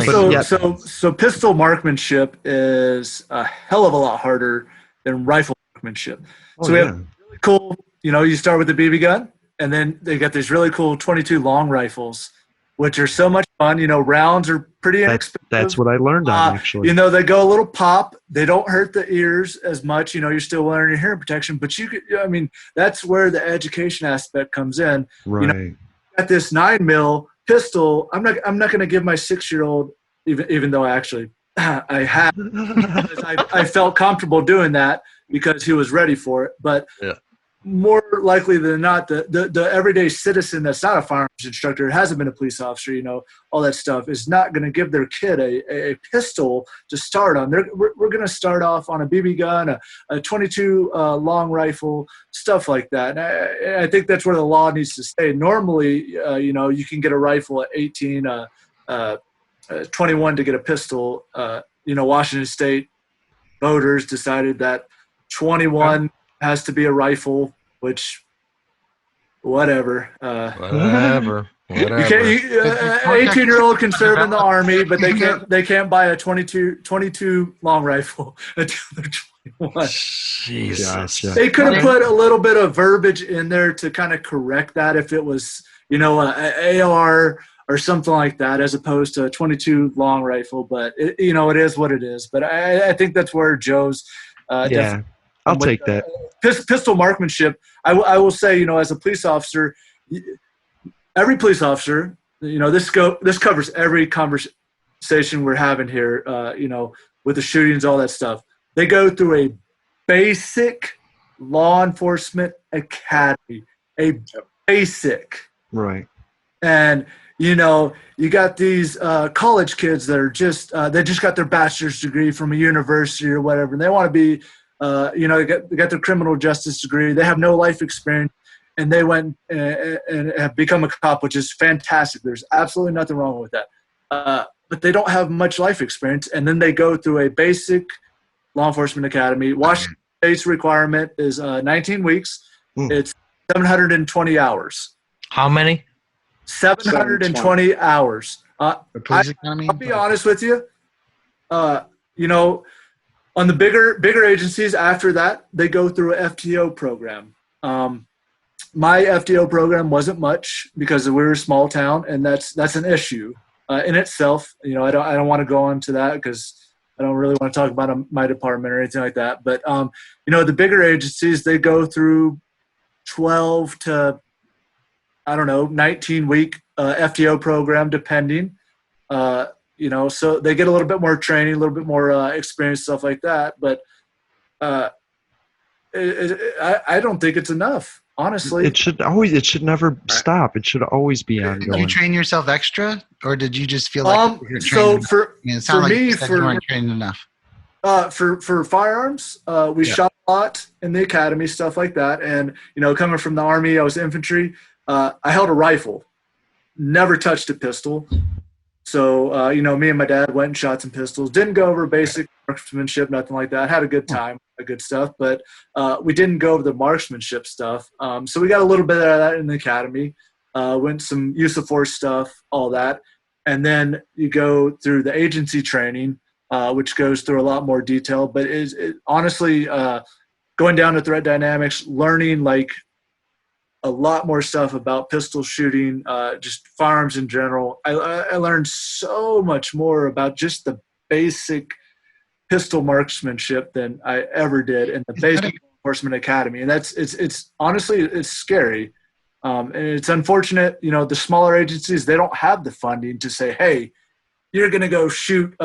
So pistol marksmanship is a hell of a lot harder than rifle marksmanship. So we have really cool, you start with the BB gun, and then they got these really cool 22 long rifles, which are so much fun. Rounds are pretty inexpensive. That's what I learned on, actually. They go a little pop. They don't hurt the ears as much. You're still wearing your hearing protection, but that's where the education aspect comes in. Right. At this 9mm pistol, I'm not going to give my 6-year-old, even though I have, I felt comfortable doing that because he was ready for it. But more likely than not, the everyday citizen that's not a firearms instructor, hasn't been a police officer, all that stuff, is not going to give their kid a pistol to start on. We're going to start off on a BB gun, a 22 long rifle, stuff like that. And I think that's where the law needs to stay. Normally, you can get a rifle at 18, 21 to get a pistol. Washington State voters decided that 21 has to be a rifle, which whatever. Whatever. You can't, 18-year-old can serve in the Army, but they can't buy a 22 long rifle until they're 21. Jesus. They could have put a little bit of verbiage in there to kind of correct that if it was, an AR or something like that, as opposed to a 22 long rifle. But it is what it is. But I think that's where Joe's. I'll take that. Pistol marksmanship. I will say, as a police officer, every police officer, this covers every conversation we're having here, with the shootings, all that stuff. They go through a basic law enforcement academy, a basic. Right. And, you got these college kids that are they just got their bachelor's degree from a university or whatever, and they want to be, they got their criminal justice degree. They have no life experience, and they went and have become a cop, which is fantastic. There's absolutely nothing wrong with that. But they don't have much life experience, and then they go through a basic law enforcement academy. Washington State's requirement is 19 weeks. It's 720 hours. How many? 720 hours. The police academy? I'll be honest with you. On the bigger agencies, after that, they go through a FTO program. My FTO program wasn't much because we were a small town, and that's an issue in itself. I don't want to go into that because I don't really want to talk about my department or anything like that. But the bigger agencies, they go through 12 to 19-week FTO program, depending. So they get a little bit more training, a little bit more experience, stuff like that. But I don't think it's enough, honestly. It should never stop. It should always be ongoing. Did you train yourself extra, or did you just feel like you're so for it sounded like me, you weren't trained enough? For firearms, we shot a lot in the academy, stuff like that. And coming from the Army, I was infantry. I held a rifle, never touched a pistol. So, me and my dad went and shot some pistols. Didn't go over basic marksmanship, nothing like that. Had a good time, good stuff. But we didn't go over the marksmanship stuff. So we got a little bit of that in the academy. Went some use of force stuff, all that. And then you go through the agency training, which goes through a lot more detail. But honestly, going down to threat dynamics, learning a lot more stuff about pistol shooting, just firearms in general. I learned so much more about just the basic pistol marksmanship than I ever did in the basic law enforcement academy. And it's honestly, it's scary. And it's unfortunate, the smaller agencies, they don't have the funding to say, hey, you're going to go shoot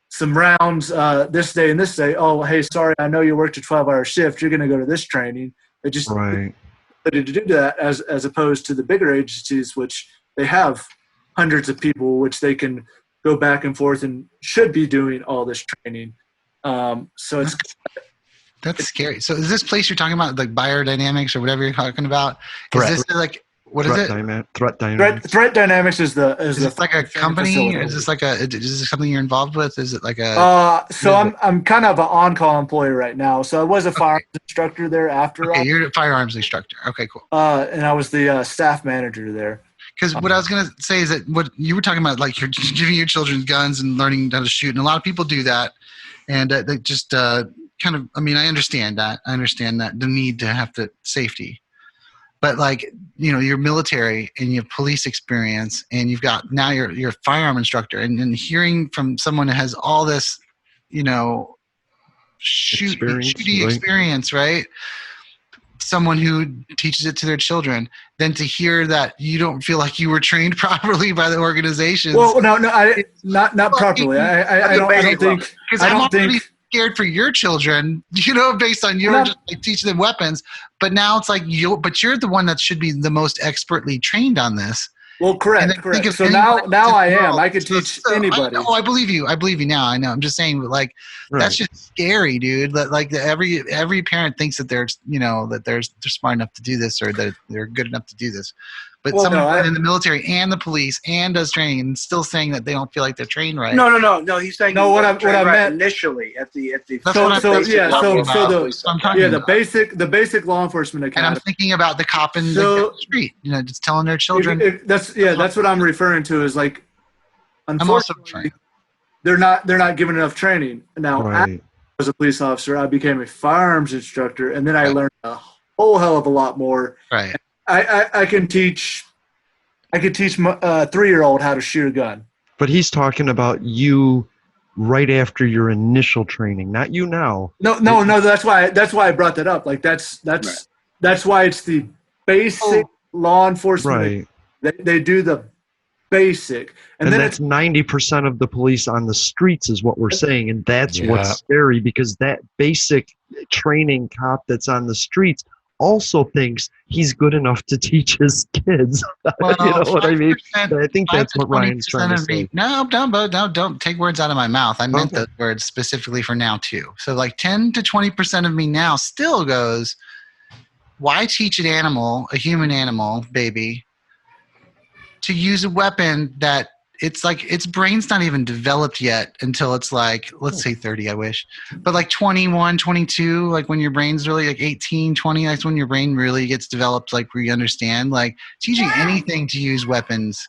some rounds this day and this day. Oh, hey, sorry, I know you worked a 12-hour shift. You're going to go to this training. They just Right. to do that as opposed to the bigger agencies, which they have hundreds of people, which they can go back and forth and should be doing all this training. So that's scary. So is this place you're talking about, like biodynamics or whatever you're talking about? Threat. Is this like, what is it? Threat dynamics. Threat dynamics is the Is this like a company, or is this like is this something you're involved with? Is it like a? So I'm kind of an on-call employee right now. So I was a firearms instructor there after. Okay, you're a firearms instructor. Okay, cool. And I was the staff manager there. Because what I was going to say is that what you were talking about, like you're giving your children guns and learning how to shoot, and a lot of people do that, and they just kind of. I mean, I understand that. The need to have the safety. But like, you're military and you have police experience, and you've got now you're a firearm instructor, and hearing from someone that has all this, shooting experience, right? Someone who teaches it to their children, then to hear that you don't feel like you were trained properly by the organizations. Well, no, not properly. I don't think. Because I'm already scared for your children, based on your just like teaching them weapons. But now it's like you're the one that should be the most expertly trained on this. Well, correct. So now I am. I could teach anybody. I believe you. I believe you now. I know. I'm just saying, like, that's just scary, dude. Like every parent thinks that they're smart enough to do this, or that they're good enough to do this. But someone in the military and the police and does training and still saying that they don't feel like they're trained right. No. He's saying what I meant initially at the. The basic law enforcement academy. And I'm thinking about the cop in the street, just telling their children. That's what I'm referring to. Is like, unfortunately, they're not given enough training. Now, I was a police officer. I became a firearms instructor, and then I learned a whole hell of a lot more. Right. I can teach a 3-year-old how to shoot a gun. But he's talking about you right after your initial training, not you now. No. That's why I brought that up. Like that's why it's the basic law enforcement. Right. They do the basic, and then that's 90% of the police on the streets is what we're saying, and that's what's scary, because that basic training cop that's on the streets also thinks he's good enough to teach his kids. Well, you know what I mean? I think that's what Ryan's trying to say. No, don't take words out of my mouth. I meant those words specifically for now too. So like 10 to 20% of me now still goes, why teach an animal, a human animal, baby, to use a weapon that it's like its brain's not even developed yet until it's like, let's say 30, I wish. But like 21, 22, like when your brain's really like 18, 20, that's when your brain really gets developed, like where you understand. Like teaching anything to use weapons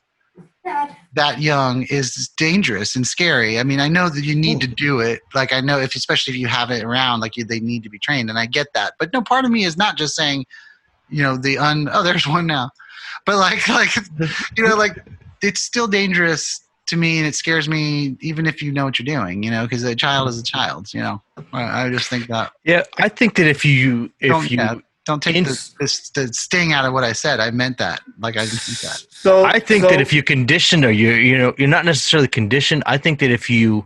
that young is dangerous and scary. I mean, I know that you need to do it. Like I know especially if you have it around, like they need to be trained, and I get that. But no, part of me is not just saying, there's one now. But like it's still dangerous to me, and it scares me even if you know what you're doing, because a child is a child, I just think that. Yeah, I think that if you don't take the sting out of what I said. I meant that. Like I didn't think that. So I think that if you condition, or you're not necessarily conditioned. I think that if you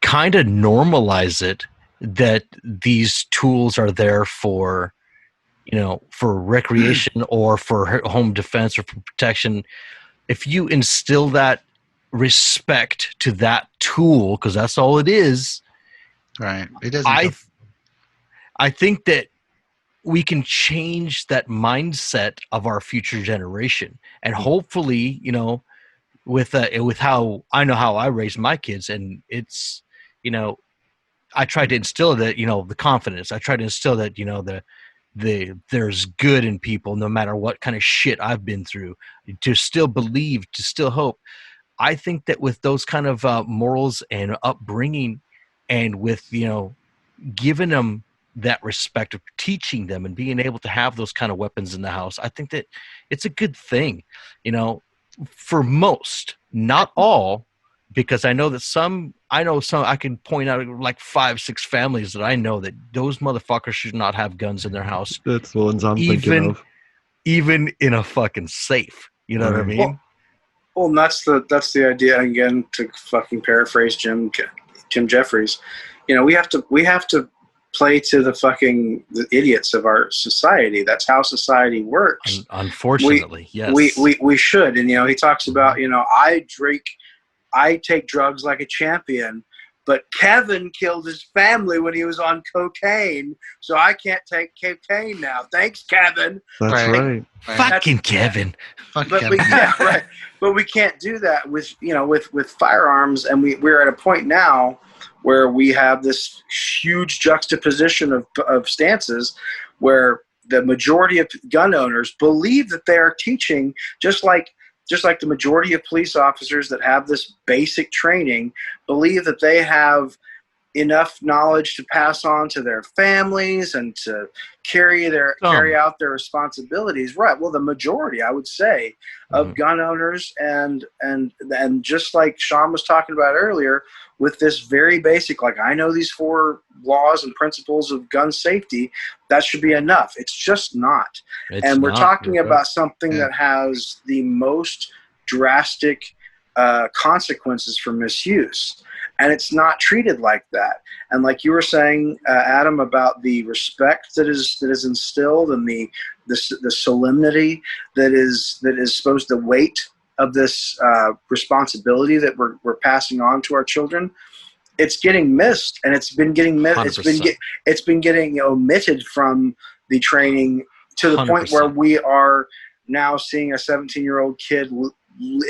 kind of normalize it, that these tools are there for recreation or for home defense or for protection. If you instill that respect to that tool, because that's all it is, right? It doesn't. I think that we can change that mindset of our future generation, and hopefully, with how I know how I raised my kids, and it's, I tried to instill that, the confidence. I tried to instill that, there's good in people no matter what kind of shit I've been through, to still believe, to still hope. I think that with those kind of morals and upbringing, and with, giving them that respect of teaching them and being able to have those kind of weapons in the house, I think that it's a good thing, for most, not all, because I know some I can point out like 5-6 families that I know that those motherfuckers should not have guns in their house. That's the ones I'm thinking of. Even in a fucking safe. You know what I mean? Well, and that's the idea, again, to fucking paraphrase Jim Jeffries. We have to play to the idiots of our society. That's how society works. Unfortunately, yes. We should. And, he talks about, I take drugs like a champion, but Kevin killed his family when he was on cocaine, so I can't take cocaine now. Thanks, Kevin. That's right. Fucking Kevin. But we can't do that with firearms, and we're at a point now where we have this huge juxtaposition of stances where the majority of gun owners believe that they are teaching, just like the majority of police officers that have this basic training believe that they have enough knowledge to pass on to their families and to carry out their responsibilities. Right. Well, the majority, I would say, of gun owners and just like Sean was talking about earlier, with this very basic, like, I know these 4 laws and principles of gun safety, that should be enough. It's just not. And we're talking about something that has the most drastic consequences for misuse. And it's not treated like that. And like you were saying, Adam, about the respect that is instilled and the solemnity that is supposed to weight of this responsibility that we're passing on to our children, it's getting missed, and it's been getting missed. It's been getting omitted from the training to the 100%. Point where we are now seeing a 17-year-old kid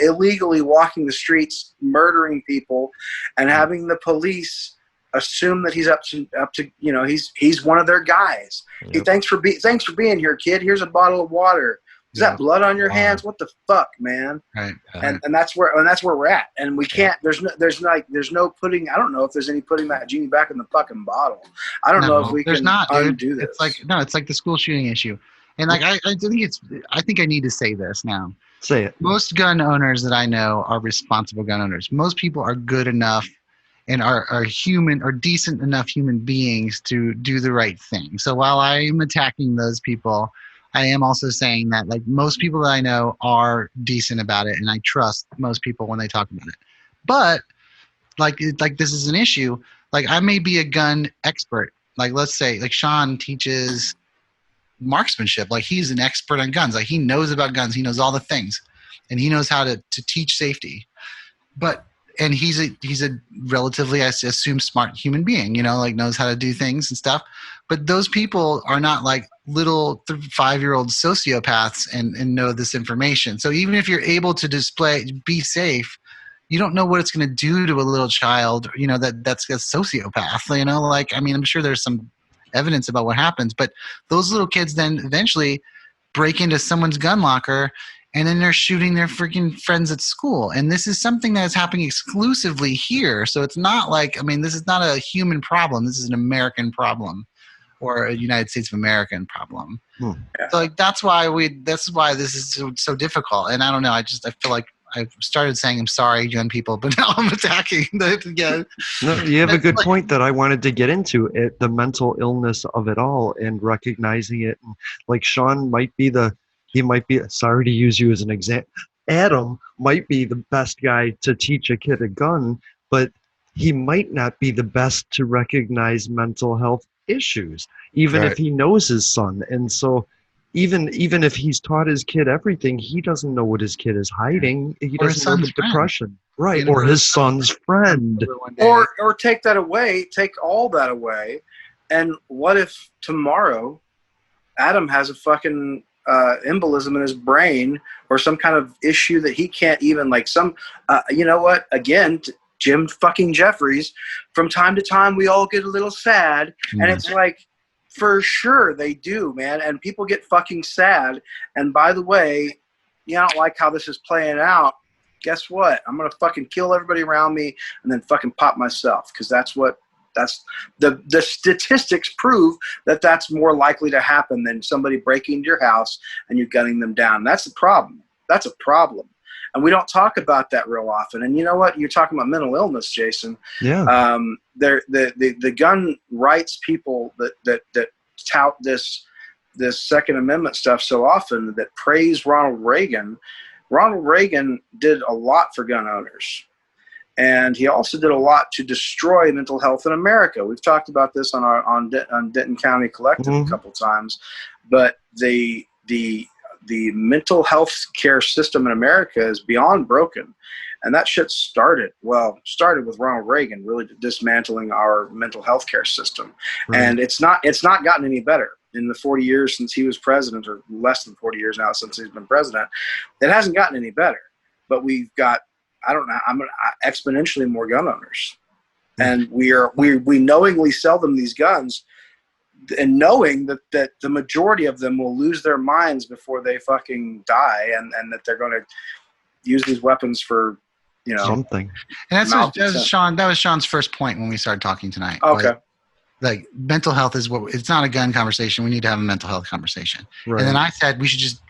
illegally walking the streets, murdering people, and having the police assume that he's up to he's one of their guys. Yep. Hey, thanks for being here, kid. Here's a bottle of water. Is that blood on your hands? What the fuck, man? Right. And that's where we're at. And we can't. There's no putting. I don't know if there's any putting that genie back in the fucking bottle. I don't know if we can undo this. It's like the school shooting issue. And like I think I need to say this now. Say it. Most gun owners that I know are responsible gun owners. Most people are good enough and are human or decent enough human beings to do the right thing. So while I am attacking those people, I am also saying that like most people that I know are decent about it, and I trust most people when they talk about it. But like this is an issue. Like I may be a gun expert. Like let's say like Sean teaches marksmanship. Like he's an expert on guns. Like he knows about guns. He knows all the things, and he knows how to teach safety. And he's a relatively, I assume, smart human being, like knows how to do things and stuff. But those people are not like little 5-year-old sociopaths and know this information. So even if you're able to be safe, you don't know what it's going to do to a little child, that's a sociopath, like, I mean, I'm sure there's some evidence about what happens, but those little kids then eventually break into someone's gun locker and then they're shooting their freaking friends at school. And this is something that is happening exclusively here. So it's not like, I mean, this is not a human problem. This is an American problem or a United States of American problem. Yeah. So like, that's why this is so difficult. And I don't know. I feel like I've started saying I'm sorry, young people, but now I'm attacking it again. No, you have a good point that I wanted to get into it, the mental illness of it all and recognizing it. Like Sean might be sorry to use you as an example. Adam might be the best guy to teach a kid a gun, but he might not be the best to recognize mental health issues, even if he knows his son. And so even if he's taught his kid everything, he doesn't know what his kid is hiding. He doesn't know the depression. Right. Or his son's friend. Or take all that away. And what if tomorrow Adam has a fucking embolism in his brain or some kind of issue that he can't even again, Jim fucking Jeffries, from time to time we all get a little sad, and it's like, for sure they do, man, and people get fucking sad. And by the way, you don't like how this is playing out, guess what? I'm gonna fucking kill everybody around me and then fucking pop myself, because that's the statistics prove that's more likely to happen than somebody breaking into your house and you gunning them down. That's the problem. That's a problem. And we don't talk about that real often. And you know what? You're talking about mental illness, Jason. Yeah. The gun rights people that tout this Second Amendment stuff so often, that praise Ronald Reagan. Ronald Reagan did a lot for gun owners. And he also did a lot to destroy mental health in America. We've talked about this on Denton County Collective a couple times, but the mental health care system in America is beyond broken. And that shit started with Ronald Reagan really dismantling our mental health care system. Right. And it's not gotten any better in the 40 years since he was president, or less than 40 years now since he's been president. It hasn't gotten any better, but we've got, exponentially more gun owners. And we knowingly sell them these guns, and knowing that the majority of them will lose their minds before they fucking die, and that they're going to use these weapons for, something. And that was Sean's first point when we started talking tonight. Okay. Like mental health it's not a gun conversation. We need to have a mental health conversation. Right. And then I said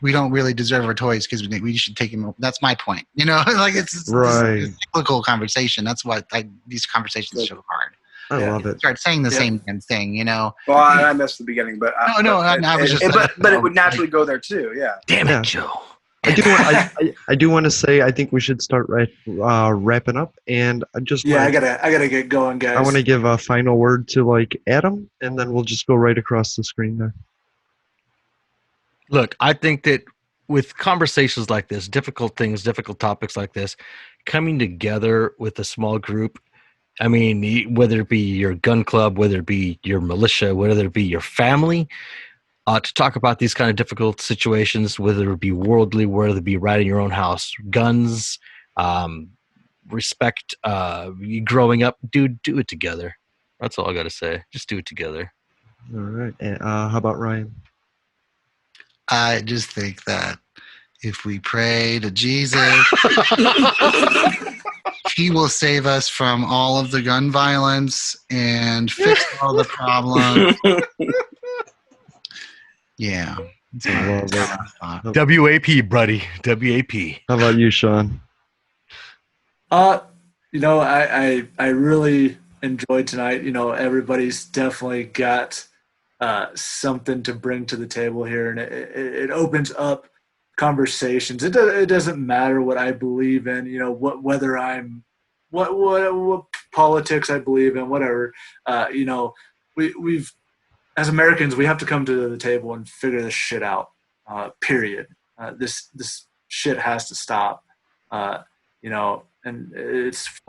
we don't really deserve our toys because we should take them. That's my point. Like it's a cyclical conversation. That's why these conversations are so hard. I love it. Start saying the same damn thing, Well, I missed the beginning, but I was just. But it would naturally go there too. Yeah. Damn it, Joe. I do want to say I think we should start wrapping up, and I gotta get going, guys. I want to give a final word to Adam, and then we'll just go right across the screen there. Look, I think that with conversations like this, difficult topics like this, coming together with a small group, I mean, whether it be your gun club, whether it be your militia, whether it be your family, to talk about these kind of difficult situations, whether it be worldly, whether it be right in your own house, guns, respect, growing up, do it together. That's all I got to say. Just do it together. All right. And how about Ryan? I just think that if we pray to Jesus, he will save us from all of the gun violence and fix all the problems. Yeah. WAP, buddy. WAP. How about you, Sean? I really enjoyed tonight. Everybody's definitely got something to bring to the table here, and it opens up conversations. It doesn't matter what I believe in, whether I'm what politics I believe in, whatever. We've as Americans, we have to come to the table and figure this shit out. Period. This shit has to stop. And it's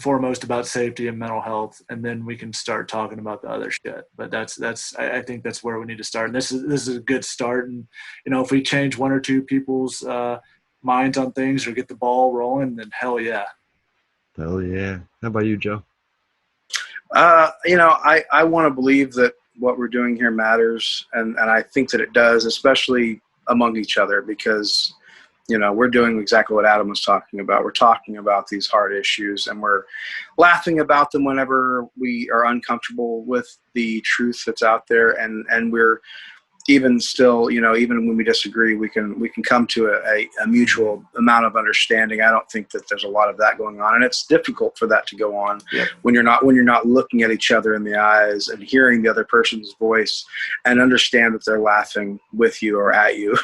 foremost about safety and mental health, and then we can start talking about the other shit. But I think that's where we need to start. And this is a good start. And if we change one or two people's minds on things or get the ball rolling, then hell yeah. Hell yeah. How about you, Joe? I want to believe that what we're doing here matters, and I think that it does, especially among each other, because we're doing exactly what Adam was talking about. We're talking about these hard issues, and we're laughing about them whenever we are uncomfortable with the truth that's out there, and we're even still, even when we disagree, we can come to a mutual amount of understanding. I don't think that there's a lot of that going on, and it's difficult for that to go on when you're not looking at each other in the eyes and hearing the other person's voice and understand that they're laughing with you or at you,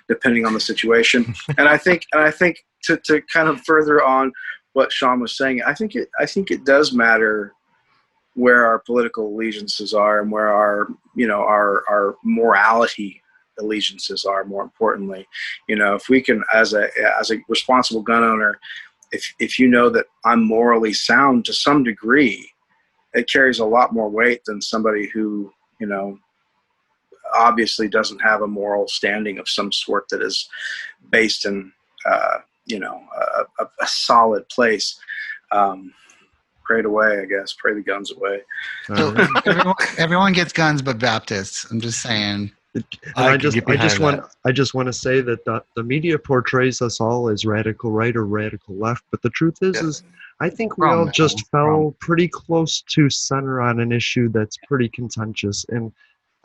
depending on the situation. And I think to kind of further on what Sean was saying, I think it does matter where our political allegiances are and where our morality allegiances are, more importantly. If we can, as a responsible gun owner, if you know that I'm morally sound to some degree, it carries a lot more weight than somebody who, obviously doesn't have a moral standing of some sort that is based in, a solid place. Pray it away, I guess. Pray the guns away. So everyone gets guns but Baptists. I'm just saying. I just want to say that the media portrays us all as radical right or radical left, but the truth is I think we all just fell pretty close to center on an issue that's pretty contentious, and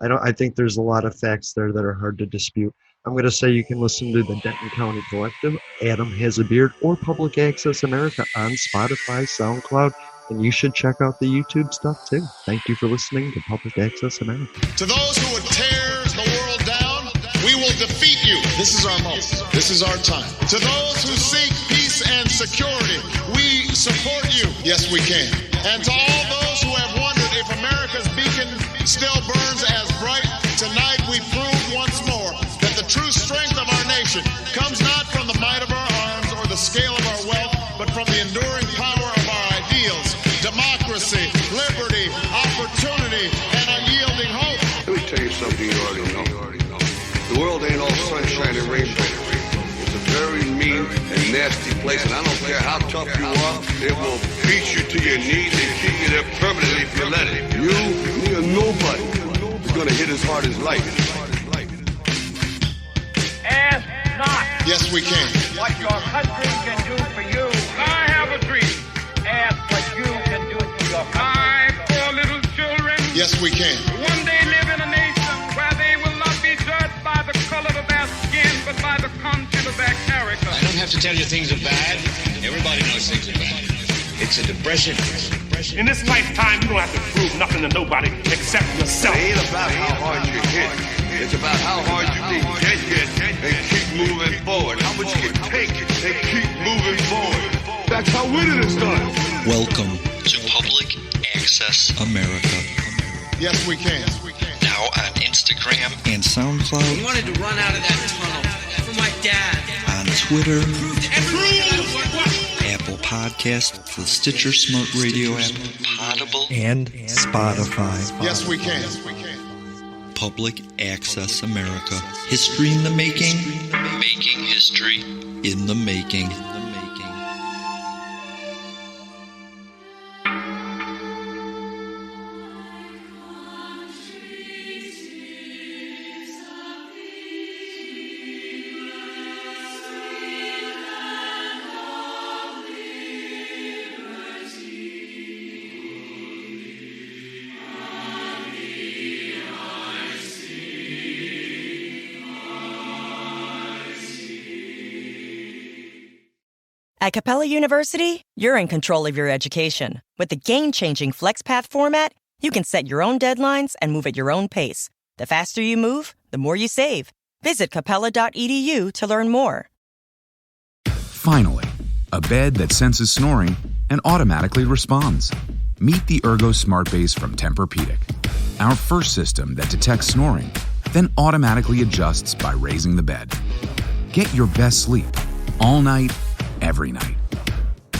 I think there's a lot of facts there that are hard to dispute. I'm going to say you can listen to the Denton County Collective, Adam Has a Beard, or Public Access America on Spotify, SoundCloud, and you should check out the YouTube stuff too. Thank you for listening to Public Access America. To those who would tear the world down, we will defeat you. This is our moment. This is our time. To those who seek peace peace and security. We support you. Yes, we can. And to all those who have wondered if America's beacon still burns as bright, tonight we prove once more that the true strength of our nation comes not from the might of our arms or the scale of our wealth, but from the enduring power of our ideals, democracy, liberty, opportunity, and unyielding hope. Let me tell you something you already know. The world ain't all sunshine and rainbow. It's a very mean and nasty place, and I don't care how tough you are, it will beat you to your knees and keep you there permanently if you let it. You, me, or nobody is gonna hit as hard as life. Ask not. Yes, we can. What your country can do for you. I have a dream. Ask what you can do for your country. Poor little children. Yes, we can. One day live in a nation where they will not be judged by the color of their skin, but by the content of their character. I don't have to tell you things are bad. Everybody knows things are bad. It's a depression. In this lifetime, you don't have to prove nothing to nobody except yourself. It ain't about how hard you hit. It's about how hard you can get hit and keep moving forward. How much you can take and keep moving forward. That's how winning is done. Welcome to Public Access America. Yes, we can. Now on Instagram and SoundCloud. I wanted to run out of that tunnel for my dad. On Twitter. Prove Apple Podcast, the Stitcher Smart Radio app, Potable, and Spotify. Yes, we can. Public Access America. History in the making. Making history in the making. At Capella University, you're in control of your education. With the game-changing FlexPath format, you can set your own deadlines and move at your own pace. The faster you move, the more you save. Visit capella.edu to learn more. Finally, a bed that senses snoring and automatically responds. Meet the Ergo Smart Base from Tempur-Pedic, our first system that detects snoring, then automatically adjusts by raising the bed. Get your best sleep all night, every night.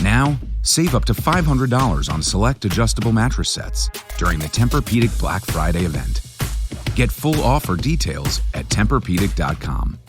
Now, save up to $500 on select adjustable mattress sets during the Tempur-Pedic Black Friday event. Get full offer details at TempurPedic.com.